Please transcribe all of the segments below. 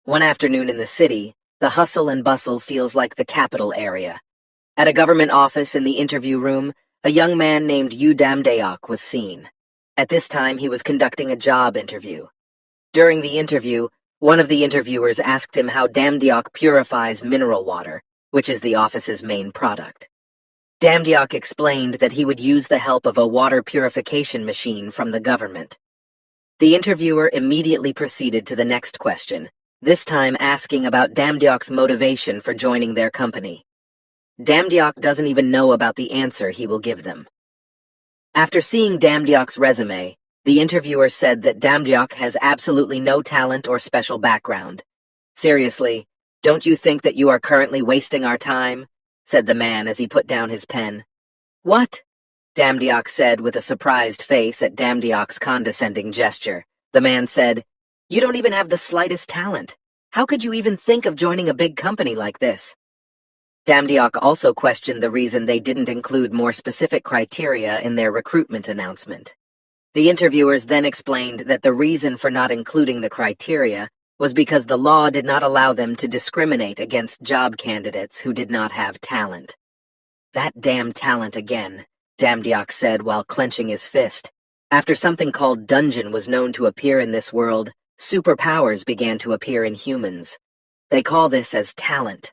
One afternoon in the city, the hustle and bustle feels like the capital area. At a government office in the interview room, a young man named Damdeok was seen. At this time, he was conducting a job interview. During the interview, one of the interviewers asked him how Damdeok purifies mineral water, which is the office's main product. Damdeok explained that he would use the help of a water purification machine from the government. The interviewer immediately proceeded to the next question, this time asking about Damdeok's motivation for joining their company. Damdeok doesn't even know about the answer he will give them. After seeing Damdeok's resume, the interviewer said that Damdeok has absolutely no talent or special background. "Seriously, don't you think that you are currently wasting our time?" said the man as he put down his pen. "What?" Damdeok said with a surprised face at Damdeok's condescending gesture. The man said, "You don't even have the slightest talent. How could you even think of joining a big company like this?" Damdeok also questioned the reason they didn't include more specific criteria in their recruitment announcement. The interviewers then explained that the reason for not including the criteria was because the law did not allow them to discriminate against job candidates who did not have talent. "That damn talent again," Damdeok said while clenching his fist. After something called dungeon was known to appear in this world, superpowers began to appear in humans. They call this as talent.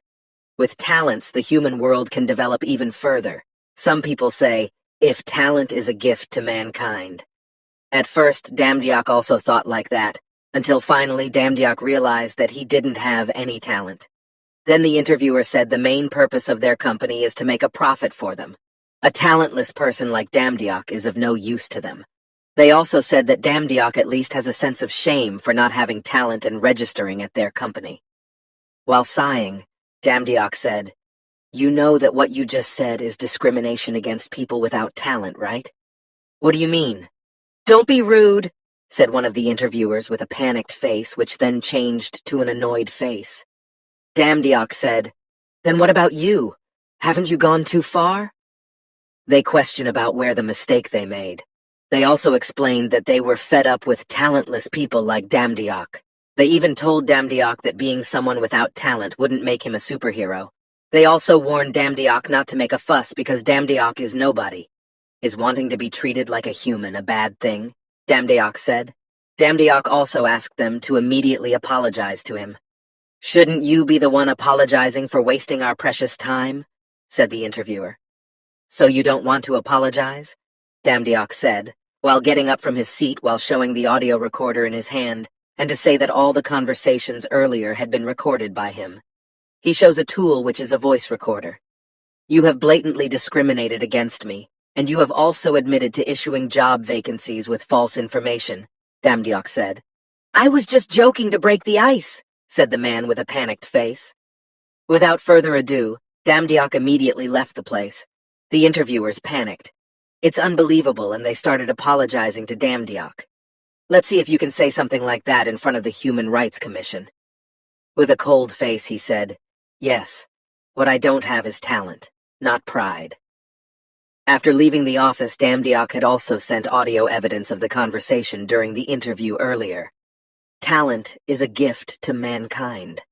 With talents, the human world can develop even further. Some people say, if talent is a gift to mankind. At first, Damdeok also thought like that, until finally Damdeok realized that he didn't have any talent. Then the interviewer said the main purpose of their company is to make a profit for them. A talentless person like Damdeok is of no use to them. They also said that Damdeok at least has a sense of shame for not having talent and registering at their company. While sighing, Damdeok said, "You know that what you just said is discrimination against people without talent, right?" "What do you mean?" "Don't be rude," said one of the interviewers with a panicked face, which then changed to an annoyed face. Damdeok said, "Then what about you? Haven't you gone too far?" They questioned about where the mistake they made. They also explained that they were fed up with talentless people like Damdeok. They even told Damdeok that being someone without talent wouldn't make him a superhero. They also warned Damdeok not to make a fuss because Damdeok is nobody. "Is wanting to be treated like a human a bad thing?" Damdeok said. Damdeok also asked them to immediately apologize to him. "Shouldn't you be the one apologizing for wasting our precious time?" said the interviewer. "So you don't want to apologize?" Damdeok said, while getting up from his seat while showing the audio recorder in his hand, and to say that all the conversations earlier had been recorded by him. He shows a tool which is a voice recorder. "You have blatantly discriminated against me, and you have also admitted to issuing job vacancies with false information," Damdeok said. "I was just joking to break the ice," said the man with a panicked face. Without further ado, Damdeok immediately left the place. The interviewers panicked. It's unbelievable, and they started apologizing to Damdeok. "Let's see if you can say something like that in front of the Human Rights Commission." With a cold face, he said, "Yes, what I don't have is talent, not pride." After leaving the office, Damdeok had also sent audio evidence of the conversation during the interview earlier. Talent is a gift to mankind.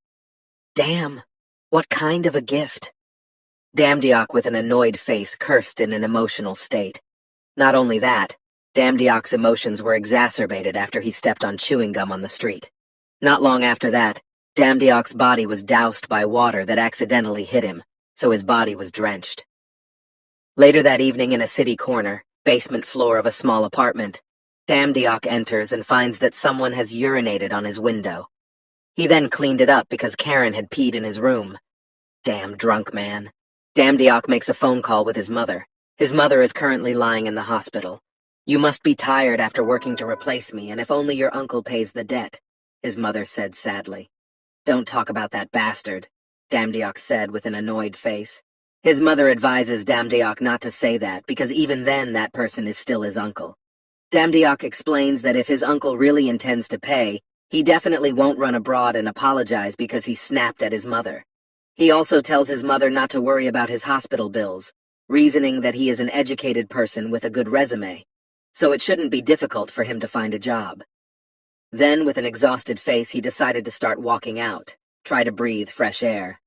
Damn, what kind of a gift? Damdeok with an annoyed face cursed in an emotional state. Not only that, Damdeok's emotions were exacerbated after he stepped on chewing gum on the street. Not long after that, Damdeok's body was doused by water that accidentally hit him, so his body was drenched. Later that evening in a city corner, basement floor of a small apartment, Damdeok enters and finds that someone has urinated on his window. He then cleaned it up because Karen had peed in his room. Damn drunk man. Damdeok makes a phone call with his mother. His mother is currently lying in the hospital. "You must be tired after working to replace me, and if only your uncle pays the debt," his mother said sadly. "Don't talk about that bastard," Damdeok said with an annoyed face. His mother advises Damdeok not to say that because even then that person is still his uncle. Damdeok explains that if his uncle really intends to pay, he definitely won't run abroad and apologize because he snapped at his mother. He also tells his mother not to worry about his hospital bills, reasoning that he is an educated person with a good resume, so it shouldn't be difficult for him to find a job. Then, with an exhausted face, he decided to start walking out, try to breathe fresh air.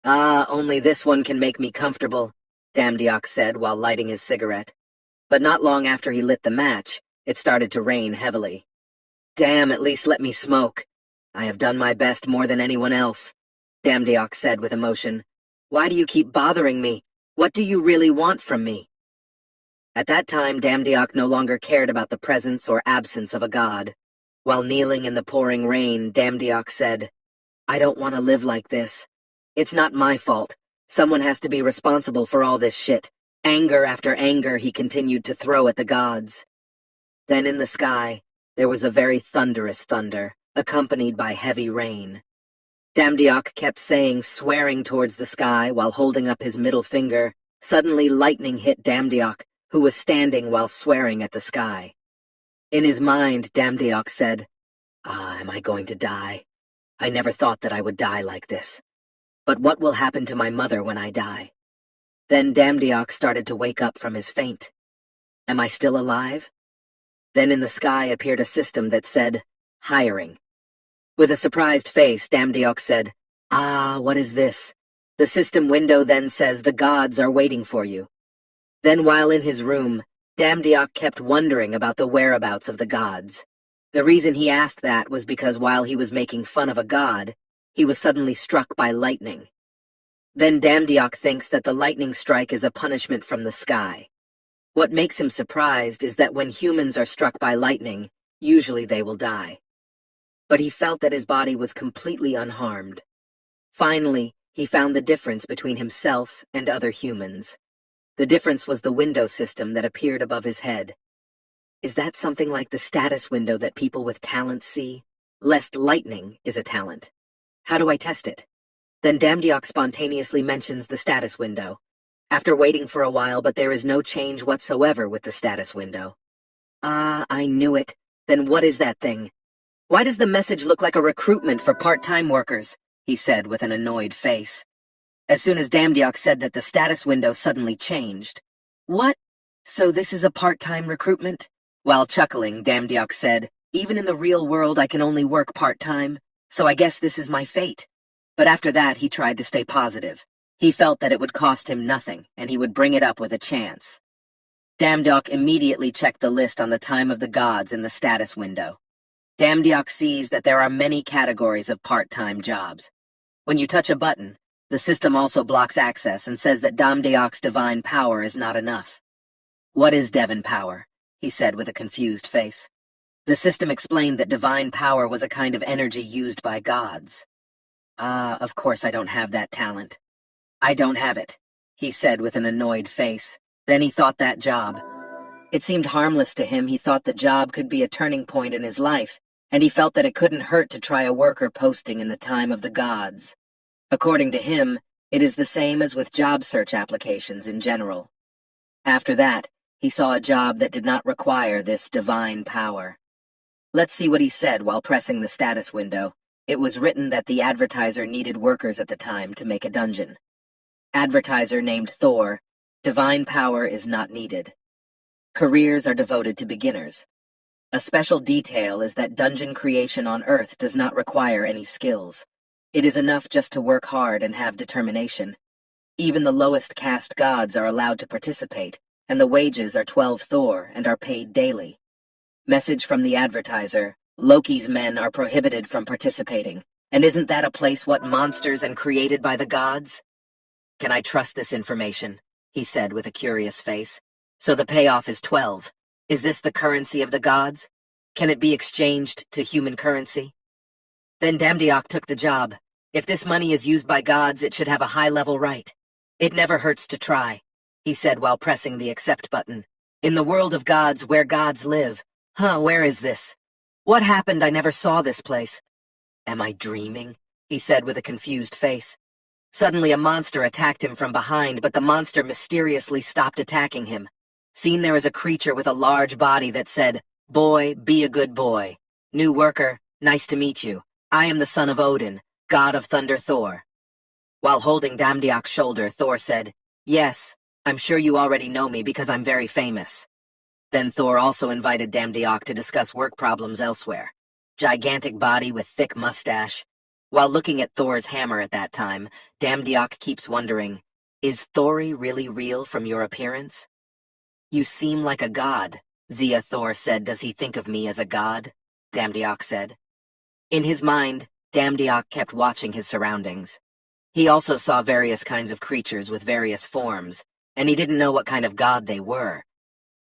Only this one can make me comfortable, Damdiok said while lighting his cigarette. But not long after he lit the match, it started to rain heavily. Damn, at least let me smoke. I have done my best more than anyone else, Damdiok said with emotion. Why do you keep bothering me? What do you really want from me? At that time, Damdiok no longer cared about the presence or absence of a god. While kneeling in the pouring rain, Damdiok said, I don't want to live like this. It's not my fault. Someone has to be responsible for all this shit. Anger after anger he continued to throw at the gods. Then in the sky, there was a very thunderous thunder, accompanied by heavy rain. Damdiok kept saying, swearing towards the sky while holding up his middle finger. Suddenly lightning hit Damdiok, who was standing while swearing at the sky. In his mind, Damdiok said, am I going to die? I never thought that I would die like this. But what will happen to my mother when I die? Then Damdiok started to wake up from his faint. Am I still alive? Then in the sky appeared a system that said, hiring. With a surprised face, Damdiok said, what is this? The system window then says the gods are waiting for you. Then while in his room, Damdiok kept wondering about the whereabouts of the gods. The reason he asked that was because while he was making fun of a god, he was suddenly struck by lightning. Then Damdiok thinks that the lightning strike is a punishment from the sky. What makes him surprised is that when humans are struck by lightning, usually they will die. But he felt that his body was completely unharmed. Finally, he found the difference between himself and other humans. The difference was the window system that appeared above his head. Is that something like the status window that people with talents see? Lest lightning is a talent. How do I test it? Then Damdiok spontaneously mentions the status window. After waiting for a while, but there is no change whatsoever with the status window. I knew it. Then what is that thing? Why does the message look like a recruitment for part-time workers? He said with an annoyed face. As soon as Damdiok said that, the status window suddenly changed. What? So this is a part-time recruitment? While chuckling, Damdiok said, even in the real world I can only work part-time, so I guess this is my fate. But after that he tried to stay positive. He felt that it would cost him nothing, and he would bring it up with a chance. Damdiok immediately checked the list on the time of the gods in the status window. Damdiok sees that there are many categories of part-time jobs. When you touch a button, the system also blocks access and says that Damdiok's divine power is not enough. What is divine power? He said with a confused face. The system explained that divine power was a kind of energy used by gods. Of course I don't have that talent. I don't have it, he said with an annoyed face. Then he thought that job. It seemed harmless to him. He thought the job could be a turning point in his life, and he felt that it couldn't hurt to try a worker posting in the time of the gods. According to him, it is the same as with job search applications in general. After that, he saw a job that did not require this divine power. Let's see what he said while pressing the status window. It was written that the advertiser needed workers at the time to make a dungeon. Advertiser named Thor, divine power is not needed. Careers are devoted to beginners. A special detail is that dungeon creation on Earth does not require any skills. It is enough just to work hard and have determination. Even the lowest caste gods are allowed to participate, and the wages are 12 Thor and are paid daily. Message from the advertiser, Loki's men are prohibited from participating, and isn't that a place what monsters and created by the gods? Can I trust this information? He said with a curious face. So the payoff is 12. Is this the currency of the gods? Can it be exchanged to human currency? Then Damdiok took the job. If this money is used by gods, it should have a high-level right. It never hurts to try, he said while pressing the accept button. In the world of gods, where gods live. Where is this? What happened? I never saw this place. Am I dreaming? He said with a confused face. Suddenly a monster attacked him from behind, but the monster mysteriously stopped attacking him. Seen there is a creature with a large body that said, Boy, be a good boy. New worker, nice to meet you. I am the son of Odin, god of thunder Thor. While holding Damdiok's shoulder, Thor said, Yes, I'm sure you already know me because I'm very famous. Then Thor also invited Damdiok to discuss work problems elsewhere. gigantic body with thick mustache. While looking at Thor's hammer at that time, Damdiok keeps wondering, is Thori really real from your appearance? You seem like a god, Zia Thor said. Does he think of me as a god? Damdiok said. In his mind, Damdiok kept watching his surroundings. He also saw various kinds of creatures with various forms, and he didn't know what kind of god they were.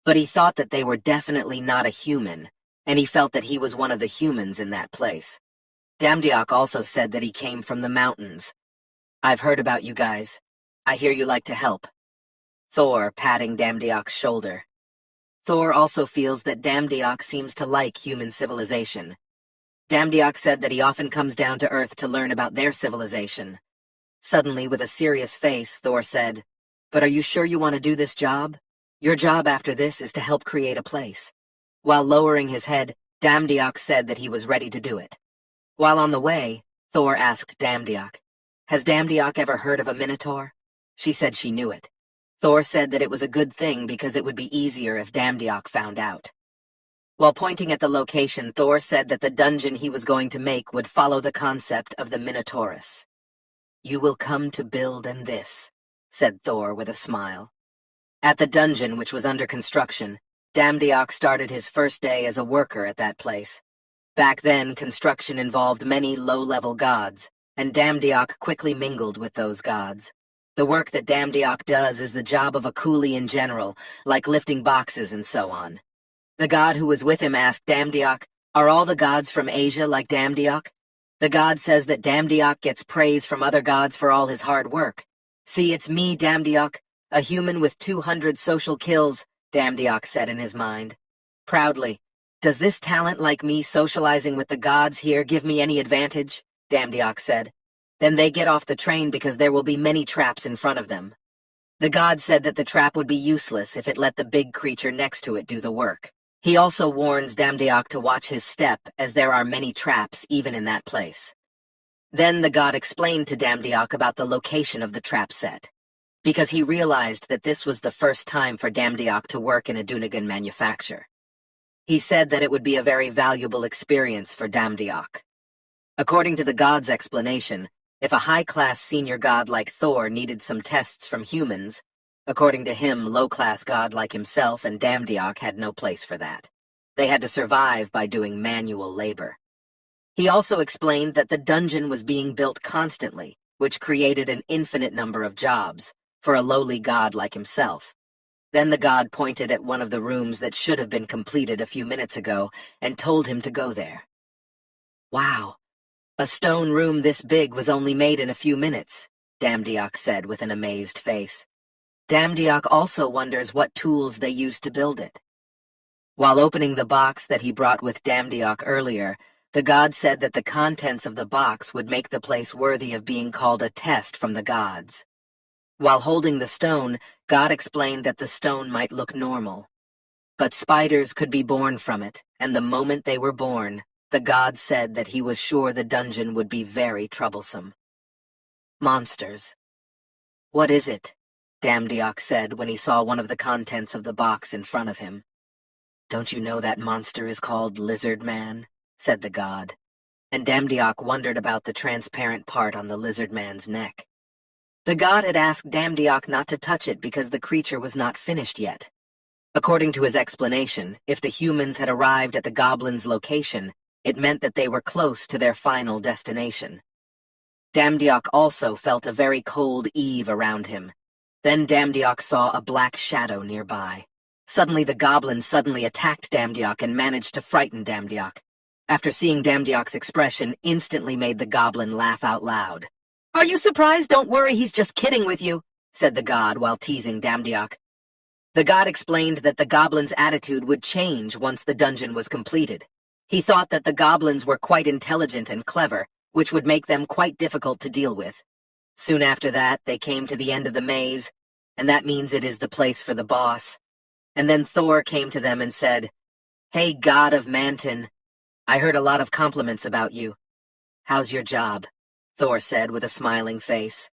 But he thought that they were definitely not a human, and he felt that he was one of the humans in that place. Damdiok also said that he came from the mountains. I've heard about you guys. I hear you like to help. Thor patting Damdiok's shoulder. Thor also feels that Damdiok seems to like human civilization. Damdiok said that he often comes down to Earth to learn about their civilization. Suddenly, with a serious face, Thor said, "But are you sure you want to do this job? Your job after this is to help create a place." While lowering his head, Damdiok said that he was ready to do it. While on the way, Thor asked Damdiok, "Has Damdiok ever heard of a minotaur?" She said she knew it. Thor said that it was a good thing because it would be easier if Damdiok found out. While pointing at the location, Thor said that the dungeon he was going to make would follow the concept of the Minotaurus. "You will come to build and this," said Thor with a smile. At the dungeon, which was under construction, Damdiok started his first day as a worker at that place. Back then, construction involved many low-level gods, and Damdiok quickly mingled with those gods. The work that Damdiok does is the job of a coolie in general, like lifting boxes and so on. The god who was with him asked Damdiok, "Are all the gods from Asia like Damdiok?" The god says that Damdiok gets praise from other gods for all his hard work. "See, it's me, Damdiok, a human with 200 social kills," Damdiok said in his mind. Proudly, "Does this talent like me socializing with the gods here give me any advantage?" Damdiok said. "Then they get off the train because there will be many traps in front of them." The god said that the trap would be useless if it let the big creature next to it do the work. He also warns Damdiok to watch his step, as there are many traps even in that place. Then the god explained to Damdiok about the location of the trap set, because he realized that this was the first time for Damdiok to work in a Dunegan manufacture. He said that it would be a very valuable experience for Damdiok. According to the god's explanation, if a high-class senior god like Thor needed some tests from humans, according to him, low-class god like himself and Damdiok had no place for that. They had to survive by doing manual labor. He also explained that the dungeon was being built constantly, which created an infinite number of jobs for a lowly god like himself. Then the god pointed at one of the rooms that should have been completed a few minutes ago and told him to go there. "Wow, a stone room this big was only made in a few minutes," Damdiok said with an amazed face. Damdiok also wonders what tools they used to build it. While opening the box that he brought with Damdiok earlier, the god said that the contents of the box would make the place worthy of being called a test from the gods. While holding the stone, God explained that the stone might look normal, but spiders could be born from it, and the moment they were born, the god said that he was sure the dungeon would be very troublesome. "Monsters." "What is it?" Damdiok said when he saw one of the contents of the box in front of him. "Don't you know that monster is called Lizard Man?" said the god, and Damdiok wondered about the transparent part on the lizard man's neck. The god had asked Damdiok not to touch it because the creature was not finished yet. According to his explanation, if the humans had arrived at the goblin's location, it meant that they were close to their final destination. Damdiok also felt a very cold eve around him. Then Damdiok saw a black shadow nearby. Suddenly the goblin attacked Damdiok and managed to frighten Damdiok. After seeing Damdiok's expression, instantly made the goblin laugh out loud. "Are you surprised? Don't worry, he's just kidding with you," said the god while teasing Damdiok. The god explained that the goblin's attitude would change once the dungeon was completed. He thought that the goblins were quite intelligent and clever, which would make them quite difficult to deal with. Soon after that, they came to the end of the maze, and that means it is the place for the boss. And then Thor came to them and said, "Hey, god of Manton, I heard a lot of compliments about you. How's your job?" Thor said with a smiling face.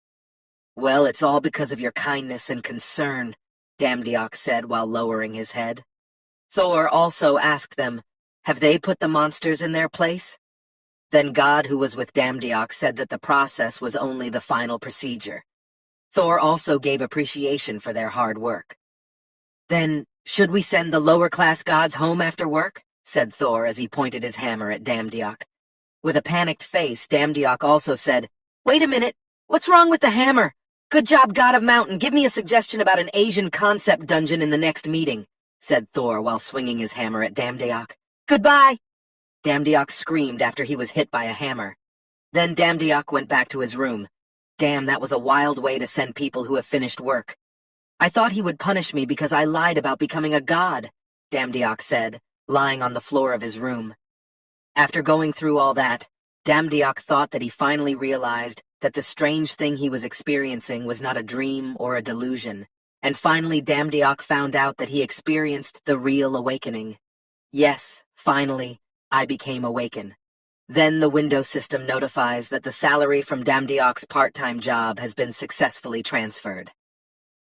"Well, it's all because of your kindness and concern," Damdiok said while lowering his head. Thor also asked them, Have they put the monsters in their place? Then God, who was with Damdiok, said that the process was only the final procedure. Thor also gave appreciation for their hard work. Then, should we send the lower-class gods home after work? Said Thor as he pointed his hammer at Damdiok. With a panicked face, Damdiok also said, "Wait a minute, what's wrong with the hammer? Good job, God of Mountain. Give me a suggestion about an Asian concept dungeon in the next meeting," said Thor while swinging his hammer at Damdiok. "Goodbye!" Damdiok screamed after he was hit by a hammer. Then Damdiok went back to his room. Damn, that was a wild way to send people who have finished work. "I thought he would punish me because I lied about becoming a god," Damdiok said, lying on the floor of his room. After going through all that, Damdiok thought that he finally realized that the strange thing he was experiencing was not a dream or a delusion, and finally Damdiok found out that he experienced the real awakening. Yes, finally, I became awakened. Then the window system notifies that the salary from Damdiok's part-time job has been successfully transferred.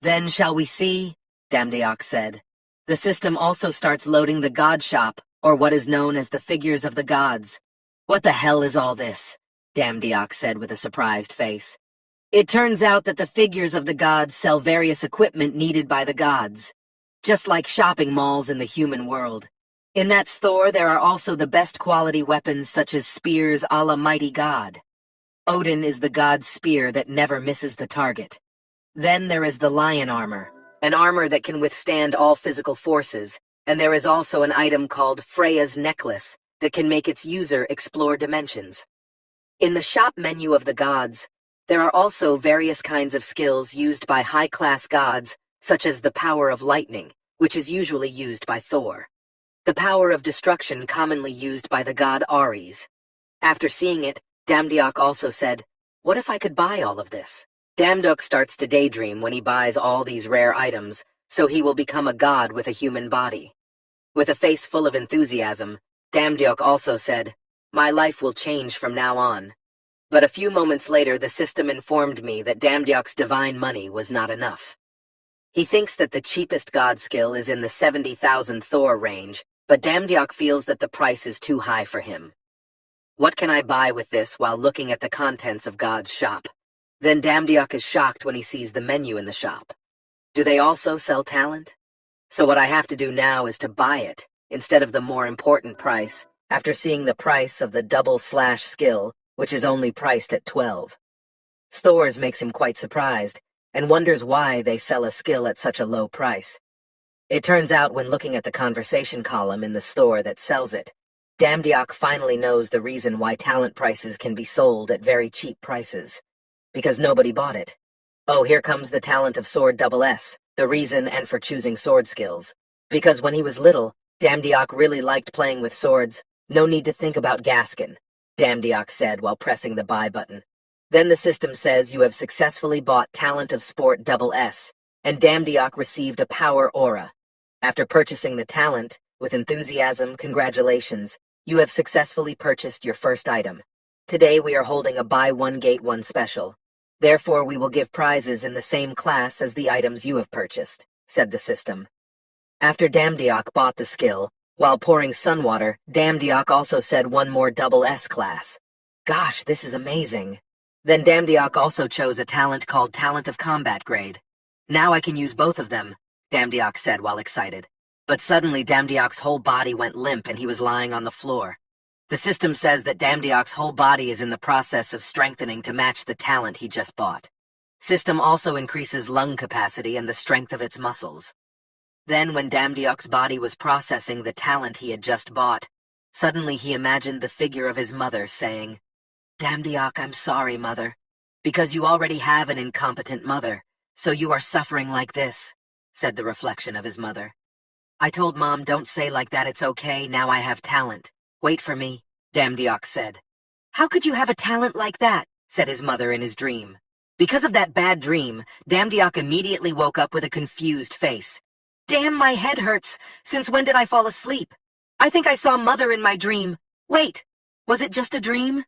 "Then shall we see?" Damdiok said. The system also starts loading the God Shop, or what is known as the figures of the gods. "What the hell is all this?" Damdiok said with a surprised face. "It turns out that the figures of the gods sell various equipment needed by the gods, just like shopping malls in the human world. In that store there are also the best quality weapons such as spears a la mighty god. Odin is the god's spear that never misses the target. Then there is the lion armor, an armor that can withstand all physical forces, and there is also an item called Freya's necklace that can make its user explore dimensions. In the shop menu of the gods, there are also various kinds of skills used by high-class gods, such as the power of lightning, which is usually used by Thor. The power of destruction commonly used by the god Ares. After seeing it, Damdiok also said, "What if I could buy all of this?" Damdiok starts to daydream when he buys all these rare items, so he will become a god with a human body. With a face full of enthusiasm, Damdiok also said, "My life will change from now on." But a few moments later the system informed me that Damdiok's divine money was not enough. He thinks that the cheapest god skill is in the 70,000 Thor range, but Damdiok feels that the price is too high for him. What can I buy with this while looking at the contents of God's shop? Then Damdiok is shocked when he sees the menu in the shop. Do they also sell talent? So what I have to do now is to buy it, instead of the more important price, after seeing the price of the double-slash skill, which is only priced at 12. Stores makes him quite surprised, and wonders why they sell a skill at such a low price. It turns out when looking at the conversation column in the store that sells it, Damdiok finally knows the reason why talent prices can be sold at very cheap prices. Because nobody bought it. Oh, here comes the talent of Sword SS, the reason and for choosing sword skills. Because when he was little, Damdiok really liked playing with swords. No need to think about Gaskin, Damdiok said while pressing the buy button. Then the system says you have successfully bought Talent of Sport SS, and Damdiok received a power aura. After purchasing the talent, with enthusiasm, congratulations, you have successfully purchased your first item. Today we are holding a buy one get one special. Therefore we will give prizes in the same class as the items you have purchased, said the system. After Damdiok bought the skill, while pouring Sunwater, Damdiok also said one more double S class. Gosh, this is amazing. Then Damdiok also chose a talent called Talent of Combat Grade. Now I can use both of them, Damdiok said while excited. But suddenly Damdiok's whole body went limp and he was lying on the floor. The system says that Damdiok's whole body is in the process of strengthening to match the talent he just bought. System also increases lung capacity and the strength of its muscles. Then when Damdiok's body was processing the talent he had just bought, suddenly he imagined the figure of his mother saying, "Damdiok, I'm sorry, mother, because you already have an incompetent mother, so you are suffering like this," said the reflection of his mother. "I told Mom, don't say like that, it's okay, now I have talent. Wait for me," Damdiok said. "How could you have a talent like that?" said his mother in his dream. Because of that bad dream, Damdiok immediately woke up with a confused face. "Damn, my head hurts. Since when did I fall asleep? I think I saw Mother in my dream. Wait, was it just a dream?"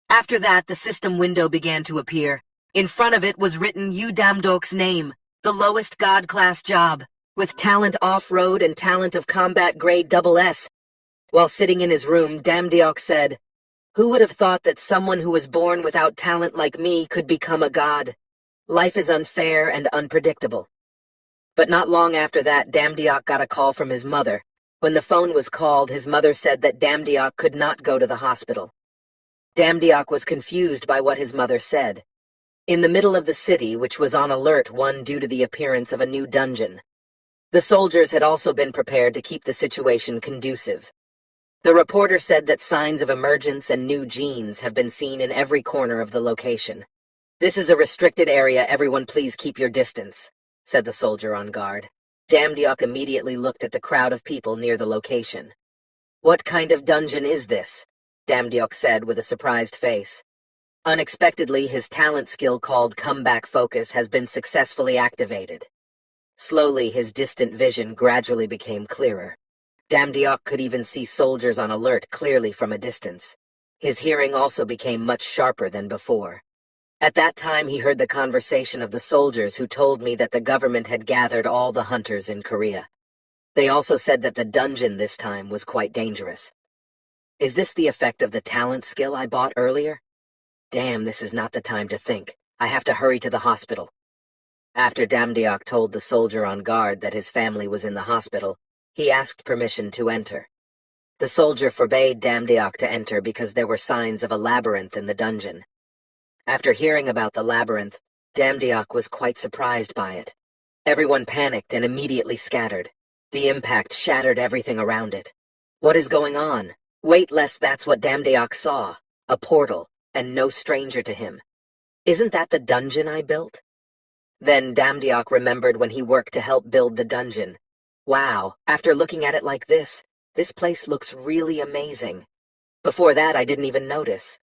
After that, the system window began to appear. In front of it was written Damdiok's name, the lowest God class job, with talent off-road and talent of combat grade SS. While sitting in his room, Damdiok said, "Who would have thought that someone who was born without talent like me could become a god? Life is unfair and unpredictable." But not long after that, Damdiok got a call from his mother. When the phone was called, his mother said that Damdiok could not go to the hospital. Damdiok was confused by what his mother said. In the middle of the city, which was on alert due to the appearance of a new dungeon. The soldiers had also been prepared to keep the situation conducive. The reporter said that signs of emergence and new genes have been seen in every corner of the location. "This is a restricted area, everyone please keep your distance," said the soldier on guard. Damdiok immediately looked at the crowd of people near the location. "What kind of dungeon is this?" Damdiok said with a surprised face. Unexpectedly, his talent skill called comeback focus has been successfully activated. Slowly, his distant vision gradually became clearer. Damdiok could even see soldiers on alert clearly from a distance. His hearing also became much sharper than before. At that time, he heard the conversation of the soldiers who told me that the government had gathered all the hunters in Korea. They also said that the dungeon this time was quite dangerous. Is this the effect of the talent skill I bought earlier? Damn, this is not the time to think. I have to hurry to the hospital. After Damdiok told the soldier on guard that his family was in the hospital, he asked permission to enter. The soldier forbade Damdiok to enter because there were signs of a labyrinth in the dungeon. After hearing about the labyrinth, Damdiok was quite surprised by it. Everyone panicked and immediately scattered. The impact shattered everything around it. What is going on? Wait, lest that's what Damdiok saw. A portal, and no stranger to him. Isn't that the dungeon I built? Then Damdiok remembered when he worked to help build the dungeon. Wow, after looking at it like this place looks really amazing. Before that, I didn't even notice.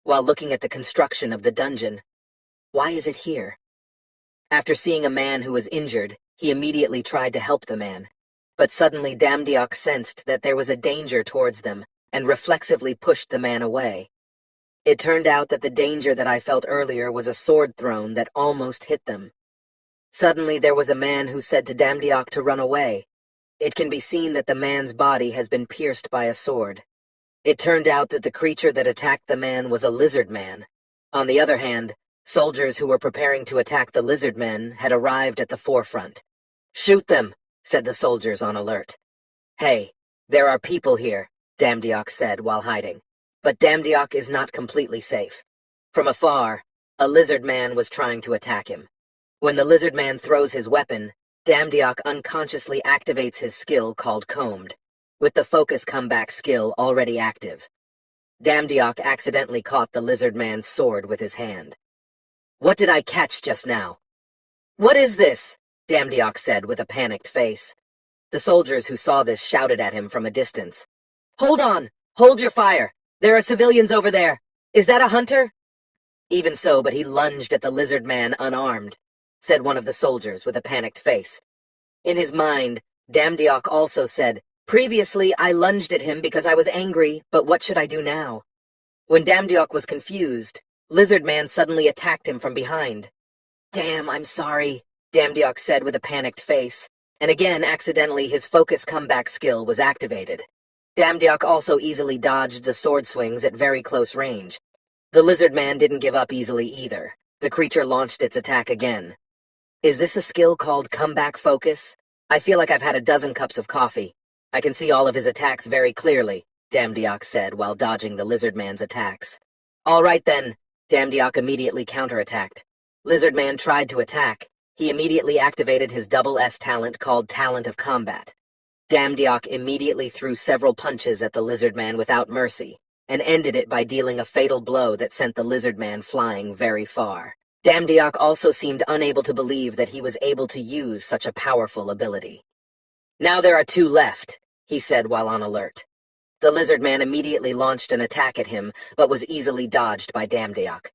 While looking at the construction of the dungeon, why is it here? After seeing a man who was injured, he immediately tried to help the man. But suddenly Damdiok sensed that there was a danger towards them, and reflexively pushed the man away. It turned out that the danger that I felt earlier was a sword thrown that almost hit them. Suddenly there was a man who said to Damdiok to run away. It can be seen that the man's body has been pierced by a sword. It turned out that the creature that attacked the man was a lizard man. On the other hand, soldiers who were preparing to attack the lizard men had arrived at the forefront. "Shoot them," said the soldiers on alert. "Hey, there are people here," Damdiok said while hiding. But Damdiok is not completely safe. From afar, a lizard man was trying to attack him. When the lizard man throws his weapon, Damdiok unconsciously activates his skill called Combed, with the focus comeback skill already active. Damdiok accidentally caught the lizard man's sword with his hand. "What did I catch just now?" "What is this?" Damdiok said with a panicked face. The soldiers who saw this shouted at him from a distance. "Hold on! Hold your fire! There are civilians over there! Is that a hunter?" "Even so, but he lunged at the lizard man unarmed," said one of the soldiers with a panicked face. In his mind, Damdiok also said, "Previously, I lunged at him because I was angry, but what should I do now?" When Damdiok was confused, Lizard Man suddenly attacked him from behind. "Damn, I'm sorry," Damdiok said with a panicked face, and again accidentally his focus comeback skill was activated. Damdiok also easily dodged the sword swings at very close range. The lizard man didn't give up easily either. The creature launched its attack again. Is this a skill called comeback focus? I feel like I've had a dozen cups of coffee. I can see all of his attacks very clearly, Damdiok said while dodging the lizard man's attacks. All right then, Damdiok immediately counterattacked. Lizard man tried to attack. He immediately activated his double S talent called Talent of Combat. Damdiok immediately threw several punches at the lizard man without mercy, and ended it by dealing a fatal blow that sent the lizard man flying very far. Damdiok also seemed unable to believe that he was able to use such a powerful ability. "Now there are two left," he said while on alert. The lizard man immediately launched an attack at him, but was easily dodged by Damdiok.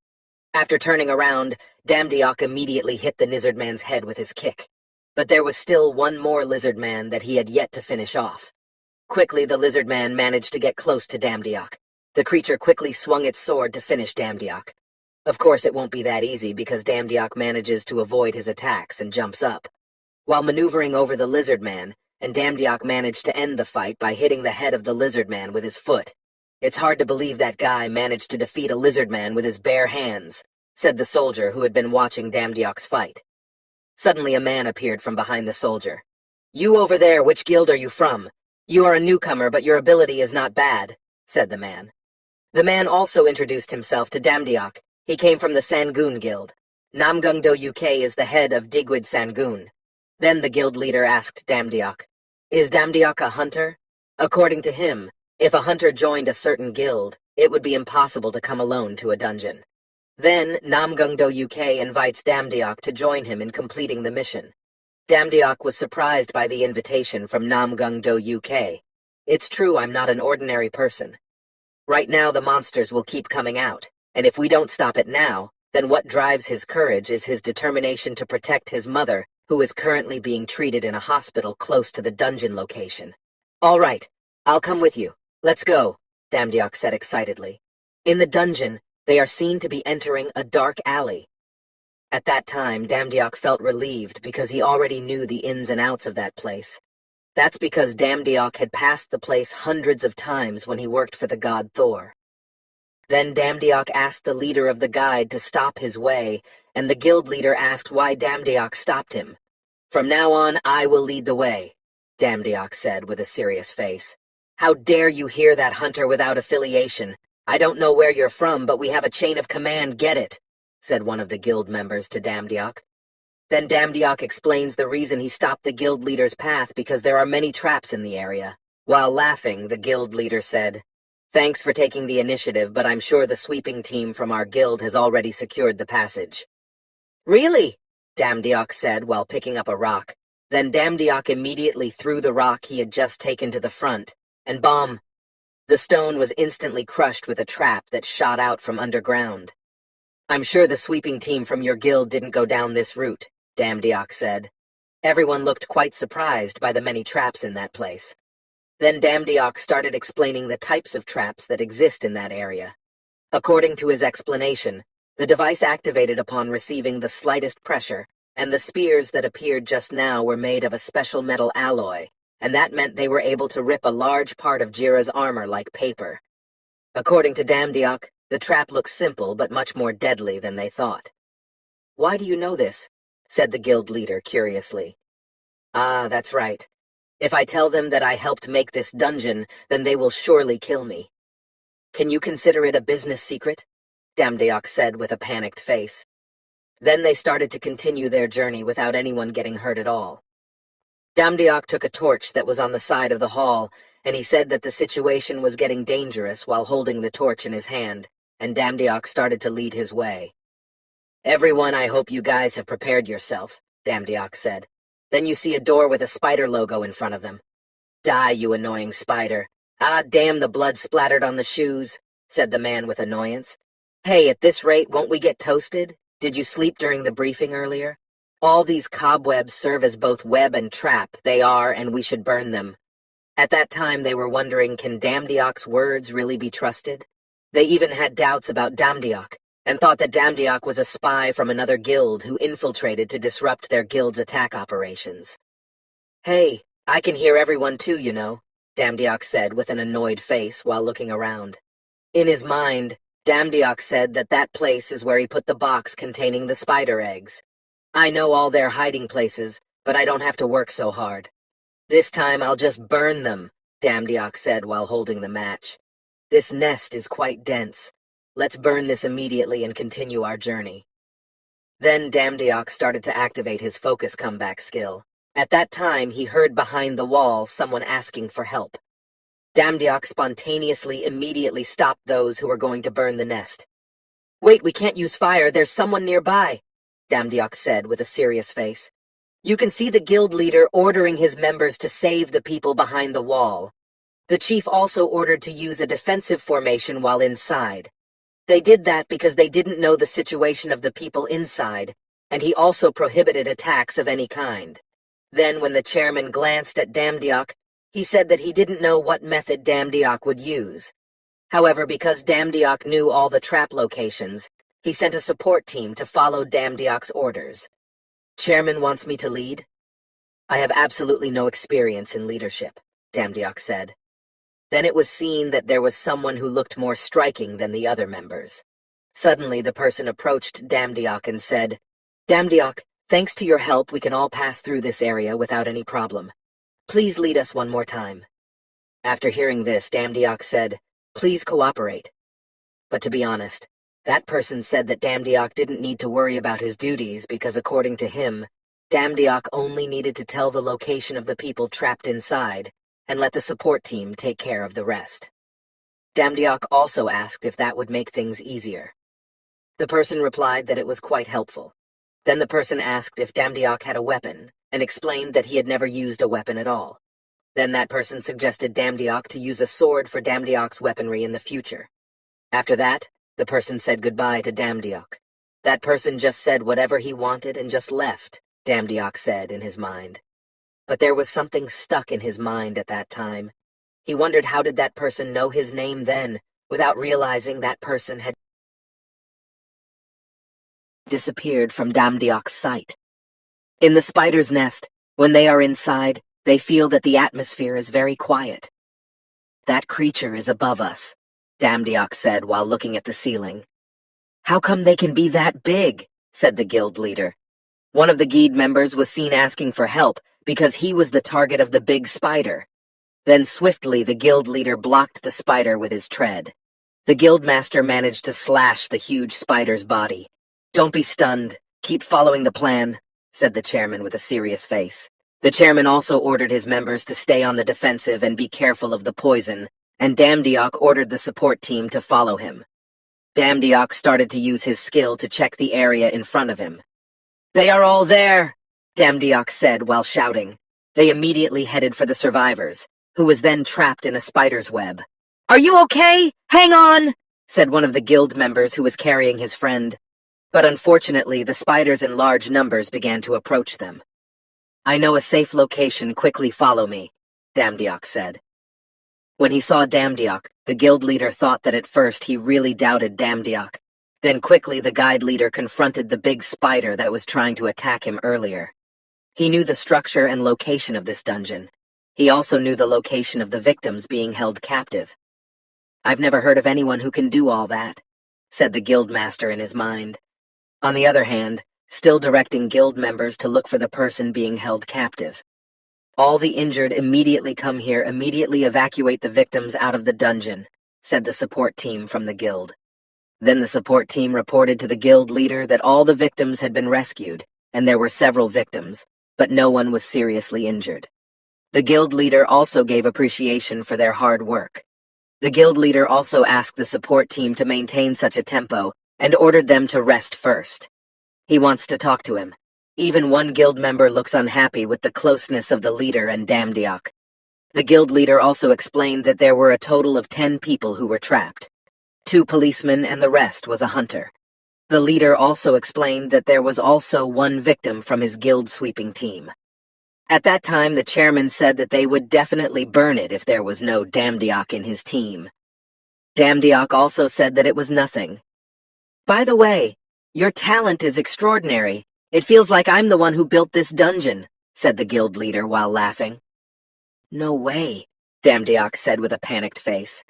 After turning around, Damdiok immediately hit the lizard man's head with his kick. But there was still one more lizard man that he had yet to finish off. Quickly, the lizard man managed to get close to Damdiok. The creature quickly swung its sword to finish Damdiok. Of course, it won't be that easy because Damdiok manages to avoid his attacks and jumps up. While maneuvering over the lizard man, and Damdiok managed to end the fight by hitting the head of the lizard man with his foot. "It's hard to believe that guy managed to defeat a lizard man with his bare hands," said the soldier who had been watching Damdiok's fight. Suddenly a man appeared from behind the soldier. "You over there, which guild are you from? You are a newcomer, but your ability is not bad," said the man. The man also introduced himself to Damdiok. He came from the Sangoon Guild. Namgungdo UK is the head of Digwid Sangoon. Then the guild leader asked Damdiok, "Is Damdiok a hunter?" According to him, if a hunter joined a certain guild, it would be impossible to come alone to a dungeon. Then Namgungdo UK invites Damdiok to join him in completing the mission. Damdiok was surprised by the invitation from Namgungdo UK. "It's true, I'm not an ordinary person. Right now the monsters will keep coming out, and if we don't stop it now, then what drives his courage is his determination to protect his mother, who is currently being treated in a hospital close to the dungeon location." "All right, I'll come with you. Let's go," Damdiok said excitedly. In the dungeon, they are seen to be entering a dark alley. At that time, Damdiok felt relieved because he already knew the ins and outs of that place. That's because Damdiok had passed the place hundreds of times when he worked for the god Thor. Then Damdiok asked the leader of the guide to stop his way, and the guild leader asked why Damdiok stopped him. "From now on, I will lead the way," Damdiok said with a serious face. "How dare you hear that hunter without affiliation? I don't know where you're from, but we have a chain of command, get it," said one of the guild members to Damdiok. Then Damdiok explains the reason he stopped the guild leader's path because there are many traps in the area. While laughing, the guild leader said, "Thanks for taking the initiative, but I'm sure the sweeping team from our guild has already secured the passage." "Really?" Damdiok said while picking up a rock. Then Damdiok immediately threw the rock he had just taken to the front, and bomb! The stone was instantly crushed with a trap that shot out from underground. "I'm sure the sweeping team from your guild didn't go down this route," Damdiok said. Everyone looked quite surprised by the many traps in that place. Then Damdiok started explaining the types of traps that exist in that area. According to his explanation, the device activated upon receiving the slightest pressure, and the spears that appeared just now were made of a special metal alloy, and that meant they were able to rip a large part of Jira's armor like paper. According to Damdiok, the trap looks simple but much more deadly than they thought. "Why do you know this?" said the guild leader curiously. "Ah, that's right. If I tell them that I helped make this dungeon, then they will surely kill me." "Can you consider it a business secret?" Damdiok said with a panicked face. Then they started to continue their journey without anyone getting hurt at all. Damdiok took a torch that was on the side of the hall, and he said that the situation was getting dangerous while holding the torch in his hand, and Damdiok started to lead his way. "Everyone, I hope you guys have prepared yourself," Damdiok said. Then you see a door with a spider logo in front of them. "Die, you annoying spider. Ah, damn, the blood splattered on the shoes," said the man with annoyance. "Hey, at this rate, won't we get toasted? Did you sleep during the briefing earlier? All these cobwebs serve as both web and trap, they are, and we should burn them." At that time they were wondering, can Damdiok's words really be trusted? They even had doubts about Damdiok, and thought that Damdiok was a spy from another guild who infiltrated to disrupt their guild's attack operations. "Hey, I can hear everyone too, you know," Damdiok said with an annoyed face while looking around. In his mind, Damdiok said that that place is where he put the box containing the spider eggs. "I know all their hiding places, but I don't have to work so hard. This time I'll just burn them," Damdiok said while holding the match. "This nest is quite dense. Let's burn this immediately and continue our journey." Then Damdiok started to activate his focus comeback skill. At that time, he heard behind the wall someone asking for help. Damdiok spontaneously immediately stopped those who were going to burn the nest. "Wait, we can't use fire, there's someone nearby," Damdiok said with a serious face. You can see the guild leader ordering his members to save the people behind the wall. The chief also ordered to use a defensive formation while inside. They did that because they didn't know the situation of the people inside, and he also prohibited attacks of any kind. Then when the chairman glanced at Damdiok, he said that he didn't know what method Damdiok would use. However, because Damdiok knew all the trap locations, he sent a support team to follow Damdiok's orders. "Chairman wants me to lead?" I have absolutely no experience in leadership, Damdiok said. Then it was seen that there was someone who looked more striking than the other members. Suddenly, the person approached Damdiok and said, Damdiok, thanks to your help, we can all pass through this area without any problem. Please lead us one more time. After hearing this, Damdiok said, Please cooperate. But to be honest, that person said that Damdiok didn't need to worry about his duties because according to him, Damdiok only needed to tell the location of the people trapped inside and let the support team take care of the rest. Damdiok also asked if that would make things easier. The person replied that it was quite helpful. Then the person asked if Damdiok had a weapon and explained that he had never used a weapon at all. Then that person suggested Damdiok to use a sword for Damdiok's weaponry in the future. After that, the person said goodbye to Damdiok. That person just said whatever he wanted and just left, Damdiok said in his mind. But there was something stuck in his mind at that time. He wondered how did that person know his name then, without realizing that person had disappeared from Damdiok's sight. In the spider's nest, when they are inside, they feel that the atmosphere is very quiet. That creature is above us, Damdiok said while looking at the ceiling. How come they can be that big? Said the guild leader. One of the guild members was seen asking for help because he was the target of the big spider. Then swiftly the guild leader blocked the spider with his tread. The guild master managed to slash the huge spider's body. Don't be stunned. Keep following the plan, said the chairman with a serious face. The chairman also ordered his members to stay on the defensive and be careful of the poison, and Damdiok ordered the support team to follow him. Damdiok started to use his skill to check the area in front of him. They are all there, Damdiok said while shouting. They immediately headed for the survivors, who was then trapped in a spider's web. Are you okay? Hang on, said one of the guild members who was carrying his friend. But unfortunately, the spiders in large numbers began to approach them. I know a safe location, quickly follow me, Damdiok said. When he saw Damdiok, the guild leader thought that at first he really doubted Damdiok. Then quickly the guide leader confronted the big spider that was trying to attack him earlier. He knew the structure and location of this dungeon. He also knew the location of the victims being held captive. I've never heard of anyone who can do all that, said the guild master in his mind. On the other hand, still directing guild members to look for the person being held captive. All the injured immediately come here, immediately evacuate the victims out of the dungeon, said the support team from the guild. Then the support team reported to the guild leader that all the victims had been rescued, and there were several victims, but no one was seriously injured. The guild leader also gave appreciation for their hard work. The guild leader also asked the support team to maintain such a tempo and ordered them to rest first. He wants to talk to him. Even one guild member looks unhappy with the closeness of the leader and Damdiok. The guild leader also explained that there were a total of 10 people who were trapped. 2 policemen and the rest was a hunter. The leader also explained that there was also 1 victim from his guild sweeping team. At that time, the chairman said that they would definitely burn it if there was no Damdiok in his team. Damdiok also said that it was nothing. By the way, your talent is extraordinary. It feels like I'm the one who built this dungeon, said the guild leader while laughing. No way, Damdiok said with a panicked face.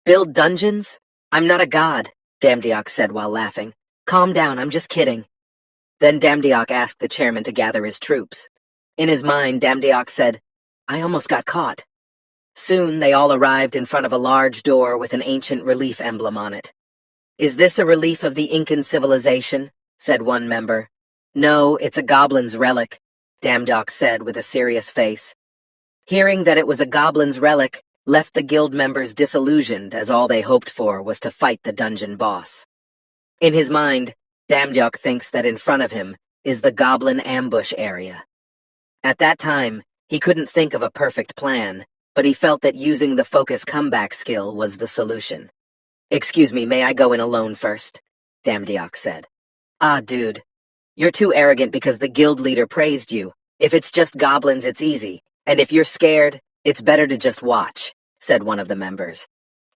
Build dungeons? I'm not a god, Damdiok said while laughing. Calm down, I'm just kidding. Then Damdiok asked the chairman to gather his troops. In his mind, Damdiok said, I almost got caught. Soon they all arrived in front of a large door with an ancient relief emblem on it. Is this a relief of the Incan civilization? Said one member. No, it's a goblin's relic, Damdiok said with a serious face. Hearing that it was a goblin's relic left the guild members disillusioned, as all they hoped for was to fight the dungeon boss. In his mind, Damdiok thinks that in front of him is the goblin ambush area. At that time, he couldn't think of a perfect plan, but he felt that using the focus comeback skill was the solution. Excuse me, may I go in alone first? Damdiok said. Ah, dude. You're too arrogant because the guild leader praised you. If it's just goblins, it's easy. And if you're scared, it's better to just watch, said one of the members.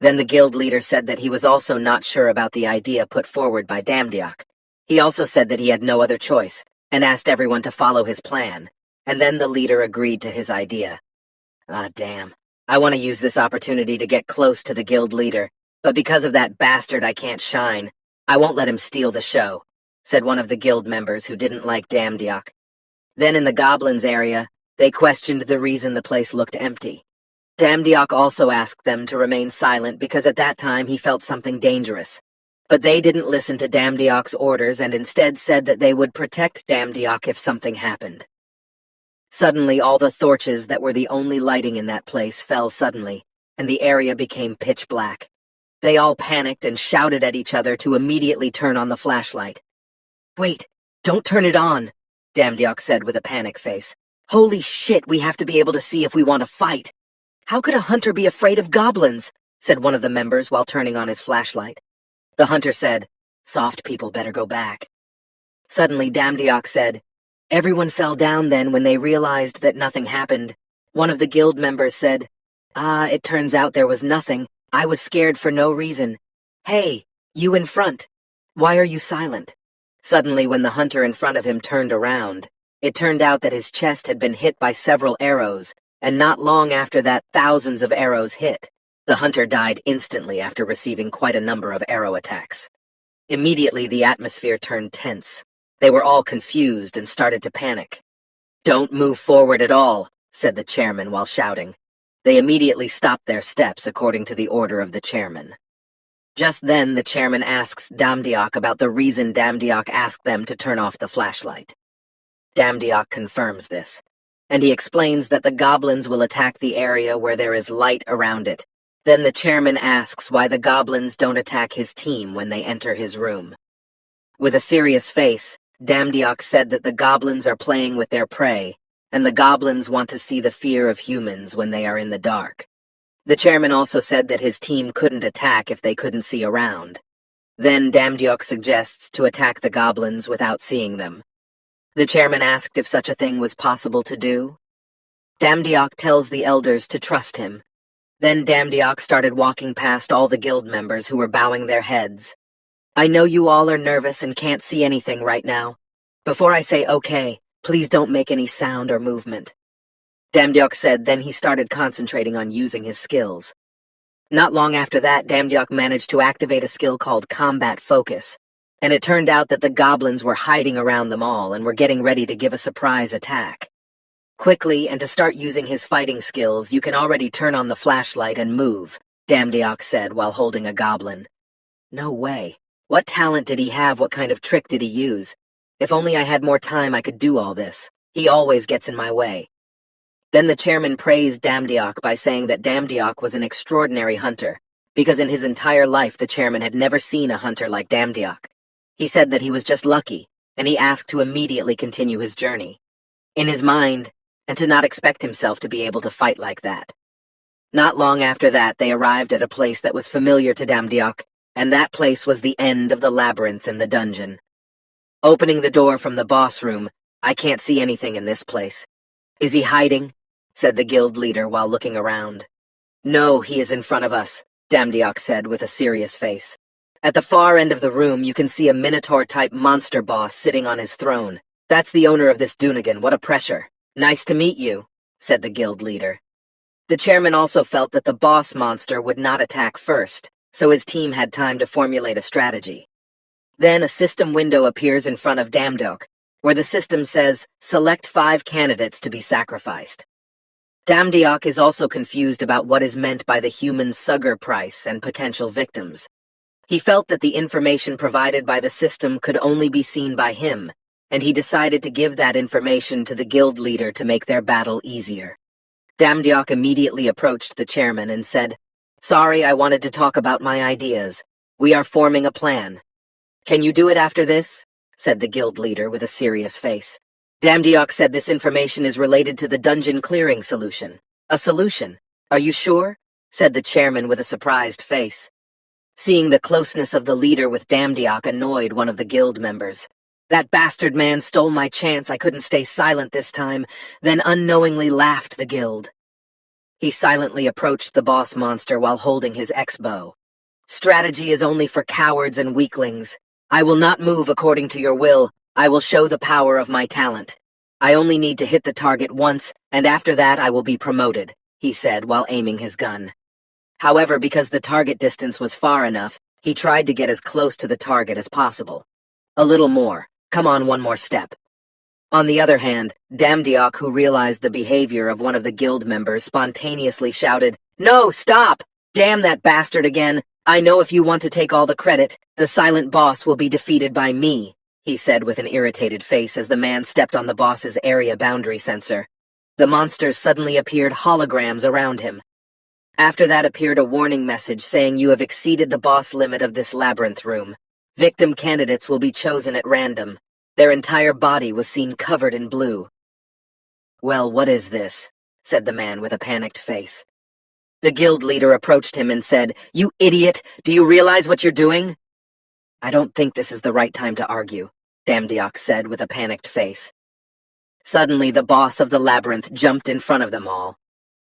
Then the guild leader said that he was also not sure about the idea put forward by Damdiok. He also said that he had no other choice, and asked everyone to follow his plan. and then the leader agreed to his idea. Ah, damn. I want to use this opportunity to get close to the guild leader, but because of that bastard I can't shine. I won't let him steal the show, said one of the guild members who didn't like Damdiok. Then in the goblins area, they questioned the reason the place looked empty. Damdiok also asked them to remain silent because at that time he felt something dangerous. But they didn't listen to Damdiok's orders and instead said that they would protect Damdiok if something happened. Suddenly all the torches that were the only lighting in that place fell suddenly, and the area became pitch black. They all panicked and shouted at each other to immediately turn on the flashlight. "Wait, don't turn it on," Damdiok said with a panic face. "Holy shit, we have to be able to see if we want to fight." "How could a hunter be afraid of goblins?" said one of the members while turning on his flashlight. The hunter said, "Soft people better go back." Suddenly Damdiok said, "Everyone fell down then when they realized that nothing happened." One of the guild members said, It turns out there was nothing. I was scared for no reason." "Hey, you in front. Why are you silent?" Suddenly when the hunter in front of him turned around, it turned out that his chest had been hit by several arrows, and not long after that thousands of arrows hit. The hunter died instantly after receiving quite a number of arrow attacks. Immediately the atmosphere turned tense. They were all confused and started to panic. "Don't move forward at all," said the chairman while shouting. They immediately stopped their steps according to the order of the chairman. Just then the chairman asks Damdiok about the reason Damdiok asked them to turn off the flashlight. Damdiok confirms this, and he explains that the goblins will attack the area where there is light around it. Then the chairman asks why the goblins don't attack his team when they enter his room. With a serious face, Damdiok said that the goblins are playing with their prey, and the goblins want to see the fear of humans when they are in the dark. The chairman also said that his team couldn't attack if they couldn't see around. Then Damdiok suggests to attack the goblins without seeing them. The chairman asked if such a thing was possible to do. Damdiok tells the elders to trust him. Then Damdiok started walking past all the guild members who were bowing their heads. "I know you all are nervous and can't see anything right now. Before I say okay, please don't make any sound or movement." Damdiok said then he started concentrating on using his skills. Not long after that, Damdiok managed to activate a skill called Combat Focus, and it turned out that the goblins were hiding around them all and were getting ready to give a surprise attack. "Quickly, and to start using his fighting skills, you can already turn on the flashlight and move," Damdiok said while holding a goblin. No way. What talent did he have? What kind of trick did he use? If only I had more time, I could do all this. He always gets in my way. Then the chairman praised Damdiok by saying that Damdiok was an extraordinary hunter, because in his entire life the chairman had never seen a hunter like Damdiok. He said that he was just lucky, and he asked to immediately continue his journey. In his mind, and to not expect himself to be able to fight like that. Not long after that, they arrived at a place that was familiar to Damdiok, and that place was the end of the labyrinth in the dungeon. Opening the door from the boss room, "I can't see anything in this place." "Is he hiding?" said the guild leader while looking around. "No, he is in front of us," Damdiok said with a serious face. "At the far end of the room, you can see a Minotaur-type monster boss sitting on his throne. That's the owner of this Dunigan. What a pressure." "Nice to meet you," said the guild leader. The chairman also felt that the boss monster would not attack first, so his team had time to formulate a strategy. Then a system window appears in front of Damdiok, where the system says, "Select 5 candidates to be sacrificed." Damdiok is also confused about what is meant by the human sugar price and potential victims. He felt that the information provided by the system could only be seen by him, and he decided to give that information to the guild leader to make their battle easier. Damdiok immediately approached the chairman and said, "Sorry, I wanted to talk about my ideas. We are forming a plan." "Can you do it after this?" said the guild leader with a serious face. Damdiok said this information is related to the dungeon clearing solution. "A solution? Are you sure?" said the chairman with a surprised face. Seeing the closeness of the leader with Damdiok annoyed one of the guild members. "That bastard man stole my chance. I couldn't stay silent this time," then unknowingly laughed the guild. He silently approached the boss monster while holding his X-bow. "Strategy is only for cowards and weaklings. I will not move according to your will. I will show the power of my talent." I only need to hit the target once, and after that I will be promoted, he said while aiming his gun. However, because the target distance was far enough, he tried to get as close to the target as possible. A little more. Come on, one more step. On the other hand, Damdiok, who realized the behavior of one of the guild members, spontaneously shouted, "No, stop! Damn that bastard again! I know if you want to take all the credit, the silent boss will be defeated by me," he said with an irritated face as the man stepped on the boss's area boundary sensor. The monsters suddenly appeared holograms around him. After that appeared a warning message saying you have exceeded the boss limit of this labyrinth room. Victim candidates will be chosen at random. Their entire body was seen covered in blue. "Well, what is this?" said the man with a panicked face. The guild leader approached him and said, "You idiot! Do you realize what you're doing?" "I don't think this is the right time to argue," Damdiok said with a panicked face. Suddenly, the boss of the labyrinth jumped in front of them all.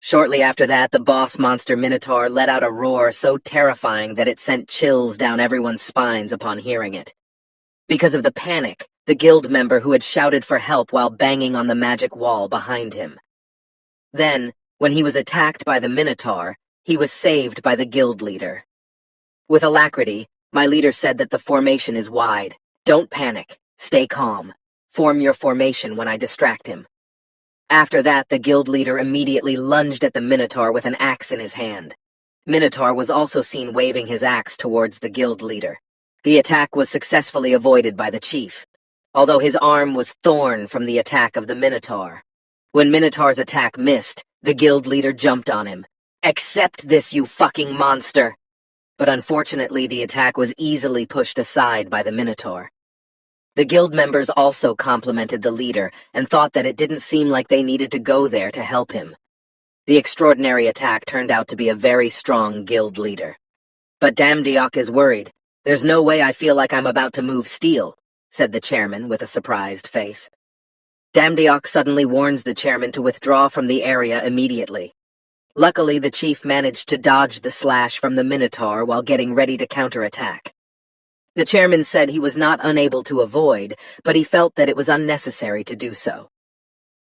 Shortly after that, the boss monster Minotaur let out a roar so terrifying that it sent chills down everyone's spines upon hearing it. Because of the panic, the guild member who had shouted for help while banging on the magic wall behind him. Then, when he was attacked by the Minotaur, he was saved by the guild leader. With alacrity, my leader said that the formation is wide. Don't panic. Stay calm. Form your formation when I distract him. After that, the guild leader immediately lunged at the Minotaur with an axe in his hand. Minotaur was also seen waving his axe towards the guild leader. The attack was successfully avoided by the chief, although his arm was torn from the attack of the Minotaur. When Minotaur's attack missed, the guild leader jumped on him. "Accept this, you fucking monster!" But unfortunately, the attack was easily pushed aside by the Minotaur. The guild members also complimented the leader and thought that it didn't seem like they needed to go there to help him. The extraordinary attack turned out to be a very strong guild leader. "But Damdiok is worried. There's no way I feel like I'm about to move steel," said the chairman with a surprised face. Damdiok suddenly warns the chairman to withdraw from the area immediately. Luckily, the chief managed to dodge the slash from the Minotaur while getting ready to counterattack. The chairman said he was not unable to avoid, but he felt that it was unnecessary to do so.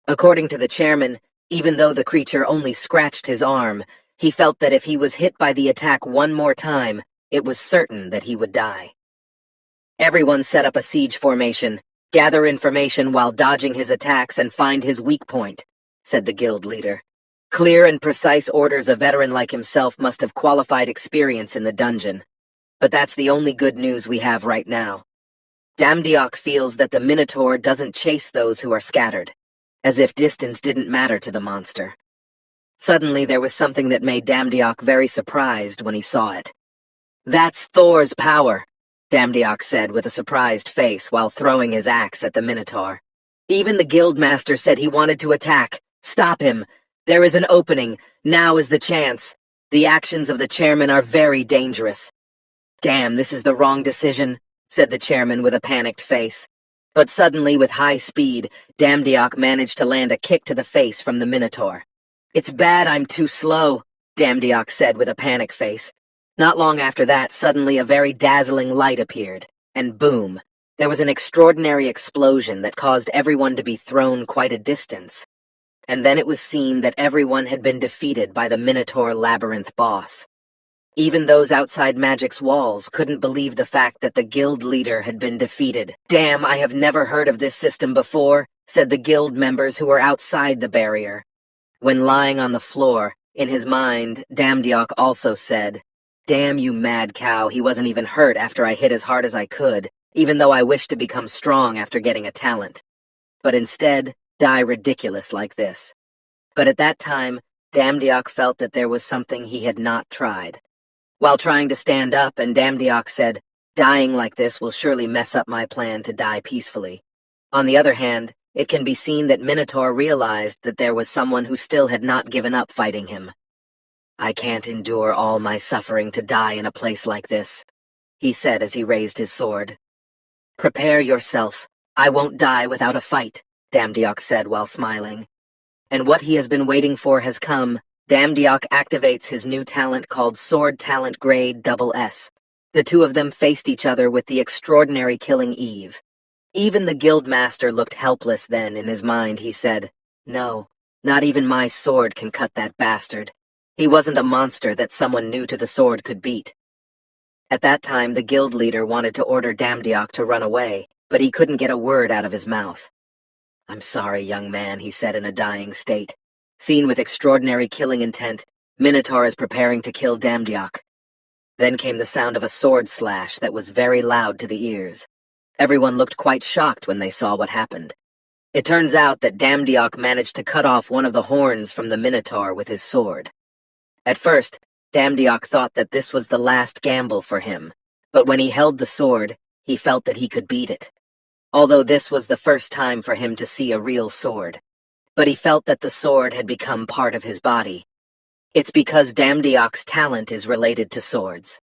According to the chairman, even though the creature only scratched his arm, he felt that if he was hit by the attack one more time, it was certain that he would die. Everyone set up a siege formation, gather information while dodging his attacks and find his weak point, said the guild leader. Clear and precise orders a veteran like himself must have qualified experience in the dungeon. But that's the only good news we have right now. Damdiok feels that the Minotaur doesn't chase those who are scattered, as if distance didn't matter to the monster. Suddenly there was something that made Damdiok very surprised when he saw it. "That's Thor's power," Damdiok said with a surprised face while throwing his axe at the Minotaur. "Even the guildmaster said he wanted to attack. Stop him. There is an opening. Now is the chance. The actions of the chairman are very dangerous." "Damn, this is the wrong decision," said the chairman with a panicked face. But suddenly, with high speed, Damdiok managed to land a kick to the face from the Minotaur. "It's bad I'm too slow," Damdiok said with a panic face. Not long after that, suddenly a very dazzling light appeared, and boom, there was an extraordinary explosion that caused everyone to be thrown quite a distance. And then it was seen that everyone had been defeated by the Minotaur labyrinth boss. Even those outside Magic's walls couldn't believe the fact that the guild leader had been defeated. "Damn, I have never heard of this system before," said the guild members who were outside the barrier. When lying on the floor, in his mind, Damdiok also said, "Damn you mad cow, he wasn't even hurt after I hit as hard as I could, even though I wished to become strong after getting a talent. But instead, die ridiculous like this." But at that time, Damdiok felt that there was something he had not tried. While trying to stand up, and Damdiok said, "Dying like this will surely mess up my plan to die peacefully." On the other hand, it can be seen that Minotaur realized that there was someone who still had not given up fighting him. "I can't endure all my suffering to die in a place like this," he said as he raised his sword. "Prepare yourself. I won't die without a fight," Damdiok said while smiling. And what he has been waiting for has come. Damdiok activates his new talent called Sword Talent Grade SS. The two of them faced each other with the extraordinary Killing Eve. Even the guildmaster looked helpless then. In his mind, he said, "No, not even my sword can cut that bastard. He wasn't a monster that someone new to the sword could beat." At that time, the guild leader wanted to order Damdiok to run away, but he couldn't get a word out of his mouth. "I'm sorry, young man," he said in a dying state. Seen with extraordinary killing intent, Minotaur is preparing to kill Damdiok. Then came the sound of a sword slash that was very loud to the ears. Everyone looked quite shocked when they saw what happened. It turns out that Damdiok managed to cut off one of the horns from the Minotaur with his sword. At first, Damdiok thought that this was the last gamble for him, but when he held the sword, he felt that he could beat it. Although this was the first time for him to see a real sword. But he felt that the sword had become part of his body. It's because Damdiok's talent is related to swords.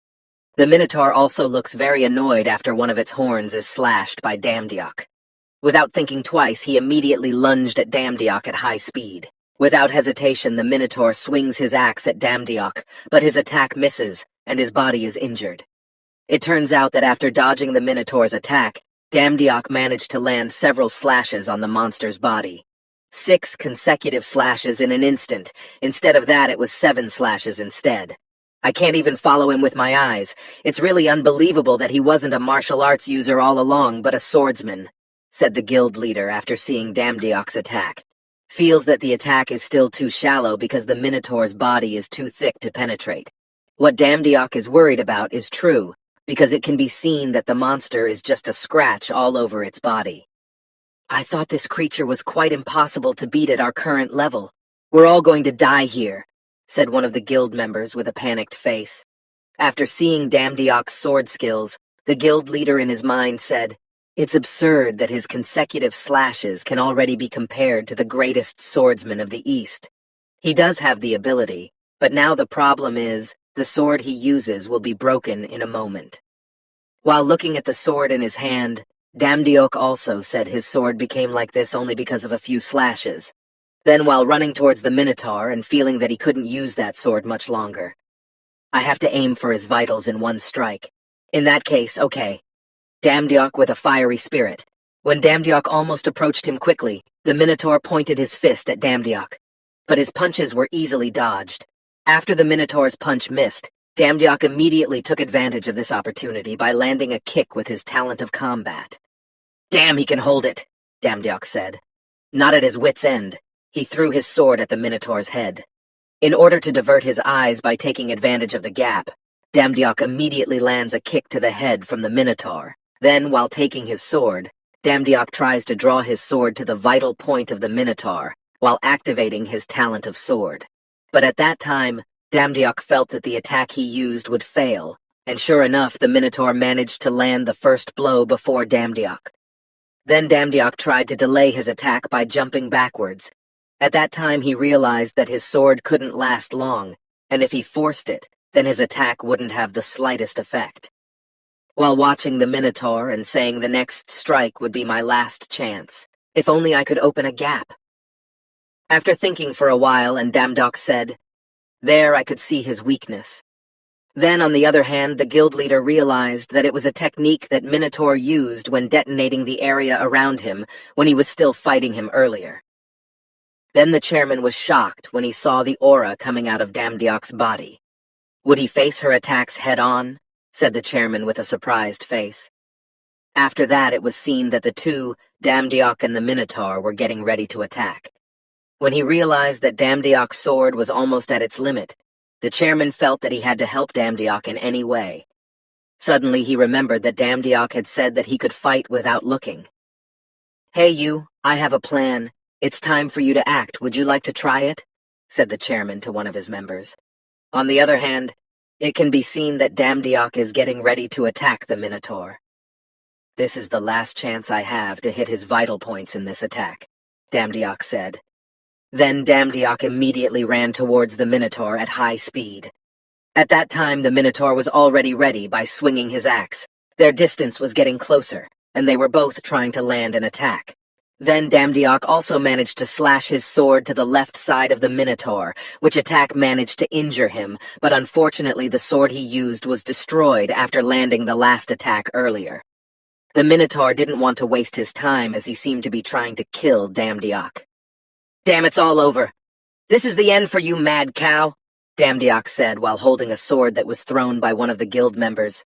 The Minotaur also looks very annoyed after one of its horns is slashed by Damdiok. Without thinking twice, he immediately lunged at Damdiok at high speed. Without hesitation, the Minotaur swings his axe at Damdiok, but his attack misses, and his body is injured. It turns out that after dodging the Minotaur's attack, Damdiok managed to land several slashes on the monster's body. 6 consecutive slashes in an instant. Instead of that, it was 7 slashes instead. I can't even follow him with my eyes. It's really unbelievable that he wasn't a martial arts user all along, but a swordsman, said the guild leader after seeing Damdiok's attack. Feels that the attack is still too shallow because the Minotaur's body is too thick to penetrate. What Damdiok is worried about is true, because it can be seen that the monster is just a scratch all over its body. I thought this creature was quite impossible to beat at our current level. We're all going to die here, said one of the guild members with a panicked face. After seeing Damdiok's sword skills, the guild leader in his mind said, "It's absurd that his consecutive slashes can already be compared to the greatest swordsman of the East. He does have the ability, but now the problem is, the sword he uses will be broken in a moment." While looking at the sword in his hand, Damdiok also said his sword became like this only because of a few slashes. Then while running towards the Minotaur and feeling that he couldn't use that sword much longer. "I have to aim for his vitals in one strike. In that case, okay." Damdiok with a fiery spirit. When Damdiok almost approached him quickly, the Minotaur pointed his fist at Damdiok. But his punches were easily dodged. After the Minotaur's punch missed, Damdiok immediately took advantage of this opportunity by landing a kick with his talent of combat. "Damn, he can hold it," Damdiok said. Not at his wit's end, he threw his sword at the Minotaur's head. In order to divert his eyes by taking advantage of the gap, Damdiok immediately lands a kick to the head from the Minotaur. Then, while taking his sword, Damdiok tries to draw his sword to the vital point of the Minotaur, while activating his talent of sword. But at that time, Damdiok felt that the attack he used would fail, and sure enough, the Minotaur managed to land the first blow before Damdiok. Then Damdiok tried to delay his attack by jumping backwards. At that time, he realized that his sword couldn't last long, and if he forced it, then his attack wouldn't have the slightest effect. While watching the Minotaur and saying the next strike would be my last chance, if only I could open a gap. After thinking for a while, and Damdiok said, "There I could see his weakness." Then, on the other hand, the guild leader realized that it was a technique that Minotaur used when detonating the area around him when he was still fighting him earlier. Then the chairman was shocked when he saw the aura coming out of Damdiok's body. Would he face her attacks head-on? Said the chairman with a surprised face. After that, it was seen that the two, Damdiok and the Minotaur, were getting ready to attack. When he realized that Damdiok's sword was almost at its limit, the chairman felt that he had to help Damdiok in any way. Suddenly he remembered that Damdiok had said that he could fight without looking. "Hey you, I have a plan. It's time for you to act. Would you like to try it?" said the chairman to one of his members. On the other hand, it can be seen that Damdiok is getting ready to attack the Minotaur. "This is the last chance I have to hit his vital points in this attack," Damdiok said. Then Damdiok immediately ran towards the Minotaur at high speed. At that time, the Minotaur was already ready by swinging his axe. Their distance was getting closer, and they were both trying to land an attack. Then Damdiok also managed to slash his sword to the left side of the Minotaur, which attack managed to injure him, but unfortunately the sword he used was destroyed after landing the last attack earlier. The Minotaur didn't want to waste his time as he seemed to be trying to kill Damdiok. "Damn, it's all over. This is the end for you, mad cow," Damdiok said while holding a sword that was thrown by one of the guild members.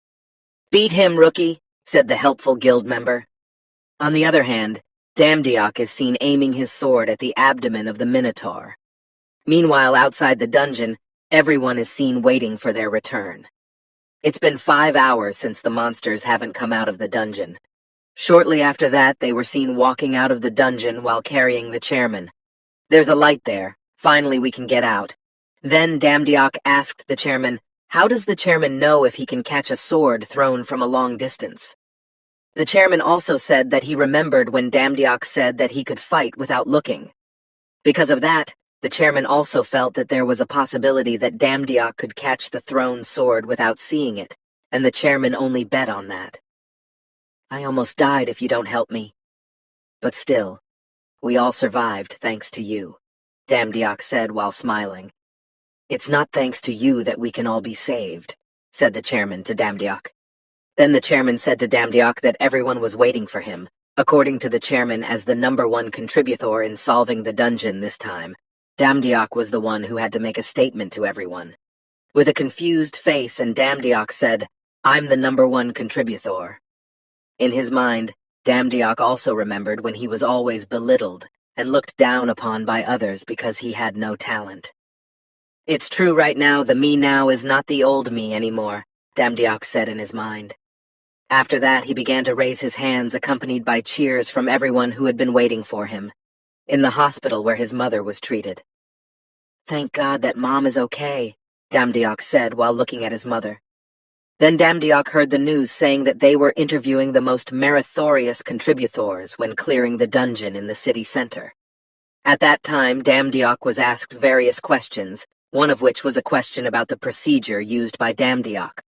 "Beat him, rookie," said the helpful guild member. On the other hand, Damdiok is seen aiming his sword at the abdomen of the Minotaur. Meanwhile, outside the dungeon, everyone is seen waiting for their return. It's been 5 hours since the monsters haven't come out of the dungeon. Shortly after that, they were seen walking out of the dungeon while carrying the chairman. "There's a light there. Finally, we can get out." Then Damdiok asked the chairman, how does the chairman know if he can catch a sword thrown from a long distance? The chairman also said that he remembered when Damdiok said that he could fight without looking. Because of that, the chairman also felt that there was a possibility that Damdiok could catch the thrown sword without seeing it, and the chairman only bet on that. "I almost died if you don't help me. But still, we all survived thanks to you," Damdiok said while smiling. "It's not thanks to you that we can all be saved," said the chairman to Damdiok. Then the chairman said to Damdiok that everyone was waiting for him, according to the chairman as the #1 contributor in solving the dungeon this time. Damdiok was the one who had to make a statement to everyone. With a confused face, and Damdiok said, "I'm the #1 contributor." In his mind, Damdiok also remembered when he was always belittled and looked down upon by others because he had no talent. "It's true right now, the me now is not the old me anymore," Damdiok said in his mind. After that, he began to raise his hands, accompanied by cheers from everyone who had been waiting for him, in the hospital where his mother was treated. "Thank God that Mom is okay," Damdiok said while looking at his mother. Then Damdiok heard the news saying that they were interviewing the most meritorious contributors when clearing the dungeon in the city center. At that time, Damdiok was asked various questions, one of which was a question about the procedure used by Damdiok.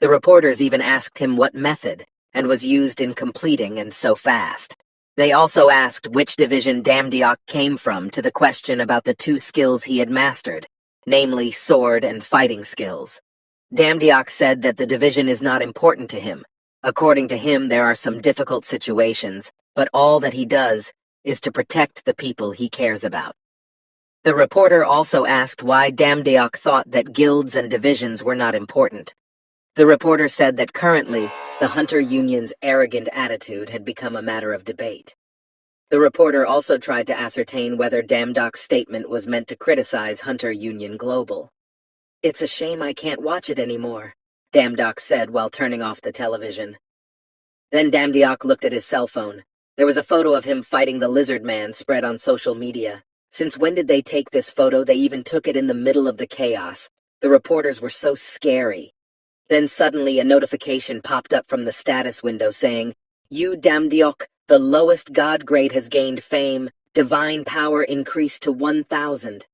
The reporters even asked him what method and was used in completing and so fast. They also asked which division Damdiok came from to the question about the 2 skills he had mastered, namely sword and fighting skills. Damdiok said that the division is not important to him. According to him, there are some difficult situations, but all that he does is to protect the people he cares about. The reporter also asked why Damdiok thought that guilds and divisions were not important. The reporter said that currently, the Hunter Union's arrogant attitude had become a matter of debate. The reporter also tried to ascertain whether Damdiok's statement was meant to criticize Hunter Union Global. "It's a shame I can't watch it anymore," Damdiok said while turning off the television. Then Damdiok looked at his cell phone. There was a photo of him fighting the lizard man spread on social media. Since when did they take this photo? They even took it in the middle of the chaos. The reporters were so scary. Then suddenly a notification popped up from the status window saying, "You Damdiok, the lowest god grade has gained fame. Divine power increased to 1,000.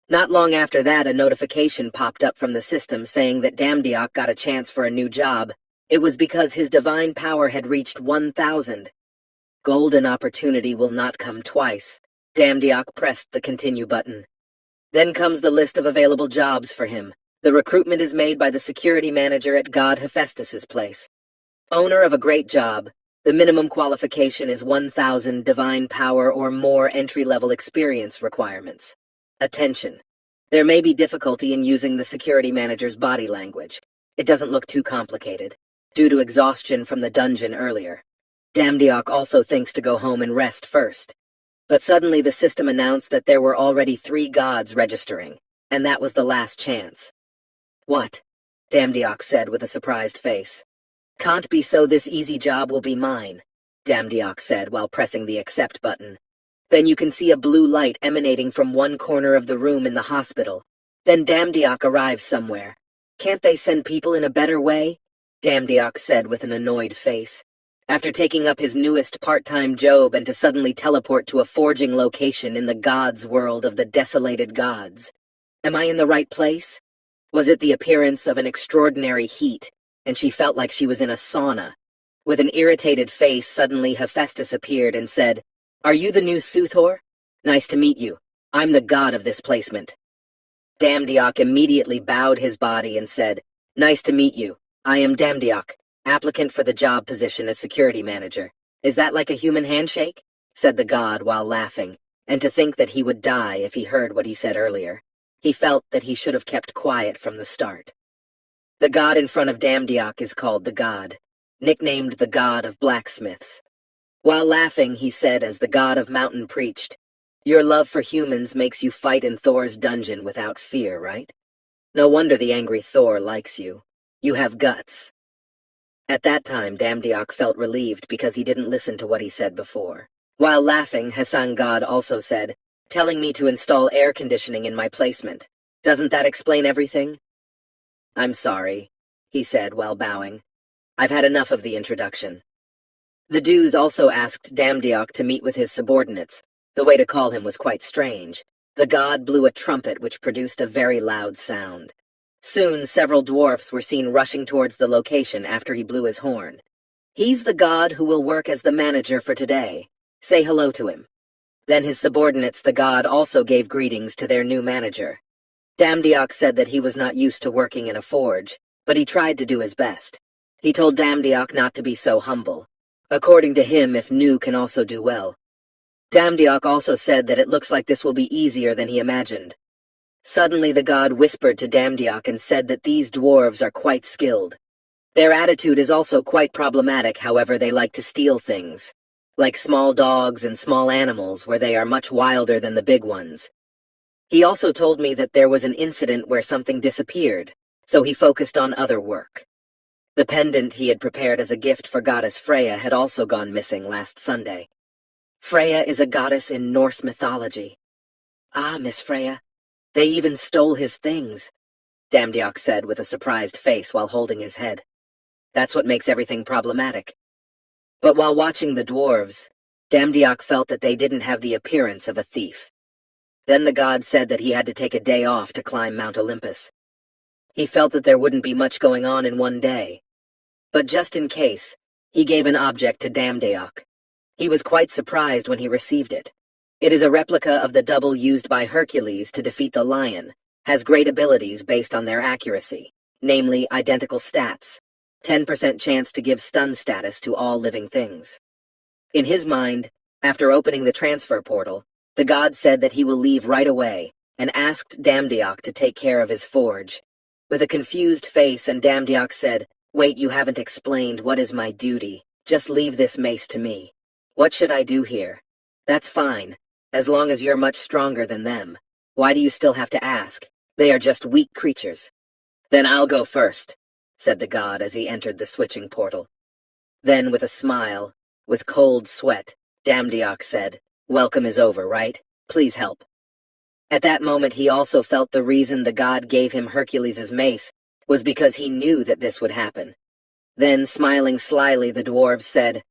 Not long after that, a notification popped up from the system saying that Damdiok got a chance for a new job. It was because his divine power had reached 1,000. Golden opportunity will not come twice. Damdiok pressed the continue button. Then comes the list of available jobs for him. The recruitment is made by the security manager at God Hephaestus's place. Owner of a great job. The minimum qualification is 1,000 divine power or more entry-level experience requirements. Attention. There may be difficulty in using the security manager's body language. It doesn't look too complicated, due to exhaustion from the dungeon earlier. Damdiok also thinks to go home and rest first. But suddenly the system announced that there were already 3 gods registering, and that was the last chance. "What?" Damdiok said with a surprised face. "Can't be so this easy job will be mine," Damdiok said while pressing the accept button. Then you can see a blue light emanating from one corner of the room in the hospital. Then Damdiok arrives somewhere. "Can't they send people in a better way?" Damdiok said with an annoyed face. After taking up his newest part-time job and to suddenly teleport to a forging location in the gods' world of the desolated gods. Am I in the right place? Was it the appearance of an extraordinary heat, and she felt like she was in a sauna? With an irritated face, suddenly Hephaestus appeared and said, "Are you the new Suthor? Nice to meet you. I'm the god of this placement." Damdiok immediately bowed his body and said, "Nice to meet you. I am Damdiok. Applicant for the job position as security manager. Is that like a human handshake? Said the god while laughing, and to think that he would die if he heard what he said earlier. He felt that he should have kept quiet from the start. The god in front of Damdiok is called the god, nicknamed the god of blacksmiths. While laughing, he said as the god of mountain preached, "Your love for humans makes you fight in Thor's dungeon without fear, right? No wonder the angry Thor likes you. You have guts." At that time, Damdiok felt relieved because he didn't listen to what he said before. While laughing, Hassan God also said, "Telling me to install air conditioning in my placement. Doesn't that explain everything?" "I'm sorry," he said while bowing. "I've had enough of the introduction." The Dews also asked Damdiok to meet with his subordinates. The way to call him was quite strange. The god blew a trumpet which produced a very loud sound. Soon, several dwarfs were seen rushing towards the location after he blew his horn. "He's the god who will work as the manager for today. Say hello to him." Then his subordinates, the god, also gave greetings to their new manager. Damdiok said that he was not used to working in a forge, but he tried to do his best. He told Damdiok not to be so humble. According to him, if new can also do well. Damdiok also said that it looks like this will be easier than he imagined. Suddenly the god whispered to Damdiok and said that these dwarves are quite skilled. Their attitude is also quite problematic, however they like to steal things, like small dogs and small animals where they are much wilder than the big ones. He also told me that there was an incident where something disappeared, so he focused on other work. The pendant he had prepared as a gift for goddess Freya had also gone missing last Sunday. Freya is a goddess in Norse mythology. "Ah, Miss Freya. They even stole his things," Damdiok said with a surprised face while holding his head. That's what makes everything problematic. But while watching the dwarves, Damdiok felt that they didn't have the appearance of a thief. Then the god said that he had to take a day off to climb Mount Olympus. He felt that there wouldn't be much going on in one day. But just in case, he gave an object to Damdiok. He was quite surprised when he received it. It is a replica of the double used by Hercules to defeat the lion, has great abilities based on their accuracy, namely identical stats, 10% chance to give stun status to all living things. In his mind, after opening the transfer portal, the god said that he will leave right away, and asked Damdiok to take care of his forge. With a confused face, and Damdiok said, "Wait, you haven't explained what is my duty. Just leave this mace to me. What should I do here?" "That's fine, as long as you're much stronger than them. Why do you still have to ask? They are just weak creatures." "Then I'll go first," said the god as he entered the switching portal. Then, with a smile, with cold sweat, Damdiok said, "Welcome is over, right? Please help." At that moment he also felt the reason the god gave him Hercules' mace was because he knew that this would happen. Then, smiling slyly, the dwarves said,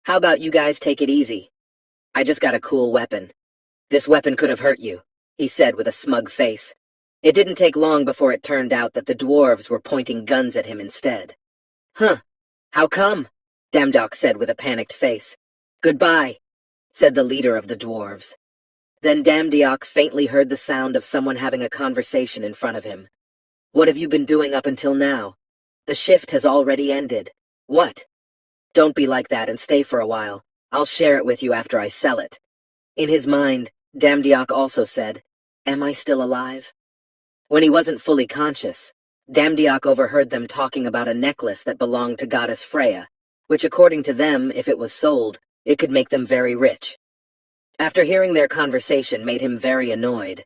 "How about you guys take it easy? I just got a cool weapon. This weapon could have hurt you," he said with a smug face. It didn't take long before it turned out that the dwarves were pointing guns at him instead. "Huh, how come?" Damdiok said with a panicked face. "Goodbye," said the leader of the dwarves. Then Damdiok faintly heard the sound of someone having a conversation in front of him. "What have you been doing up until now? The shift has already ended." "What?" "Don't be like that and stay for a while. I'll share it with you after I sell it." In his mind, Damdiok also said, "Am I still alive?" When he wasn't fully conscious, Damdiok overheard them talking about a necklace that belonged to goddess Freya, which according to them, if it was sold, it could make them very rich. After hearing their conversation made him very annoyed.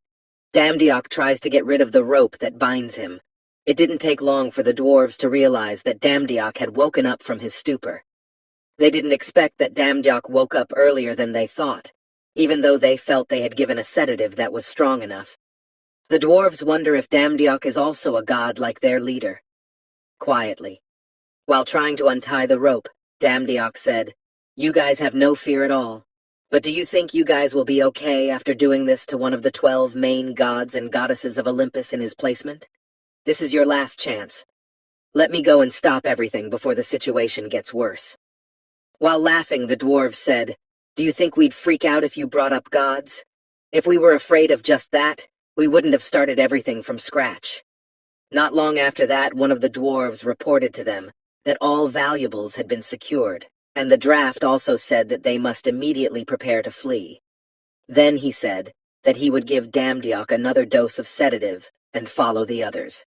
Damdiok tries to get rid of the rope that binds him. It didn't take long for the dwarves to realize that Damdiok had woken up from his stupor. They didn't expect that Damdiok woke up earlier than they thought, even though they felt they had given a sedative that was strong enough. The dwarves wonder if Damdiok is also a god like their leader. Quietly, while trying to untie the rope, Damdiok said, "You guys have no fear at all. But do you think you guys will be okay after doing this to one of the 12 main gods and goddesses of Olympus in his placement? This is your last chance. Let me go and stop everything before the situation gets worse." While laughing, the dwarves said, "Do you think we'd freak out if you brought up gods? If we were afraid of just that, we wouldn't have started everything from scratch." Not long after that, one of the dwarves reported to them, that all valuables had been secured, and the draft also said that they must immediately prepare to flee. Then he said that he would give Damdiok another dose of sedative and follow the others.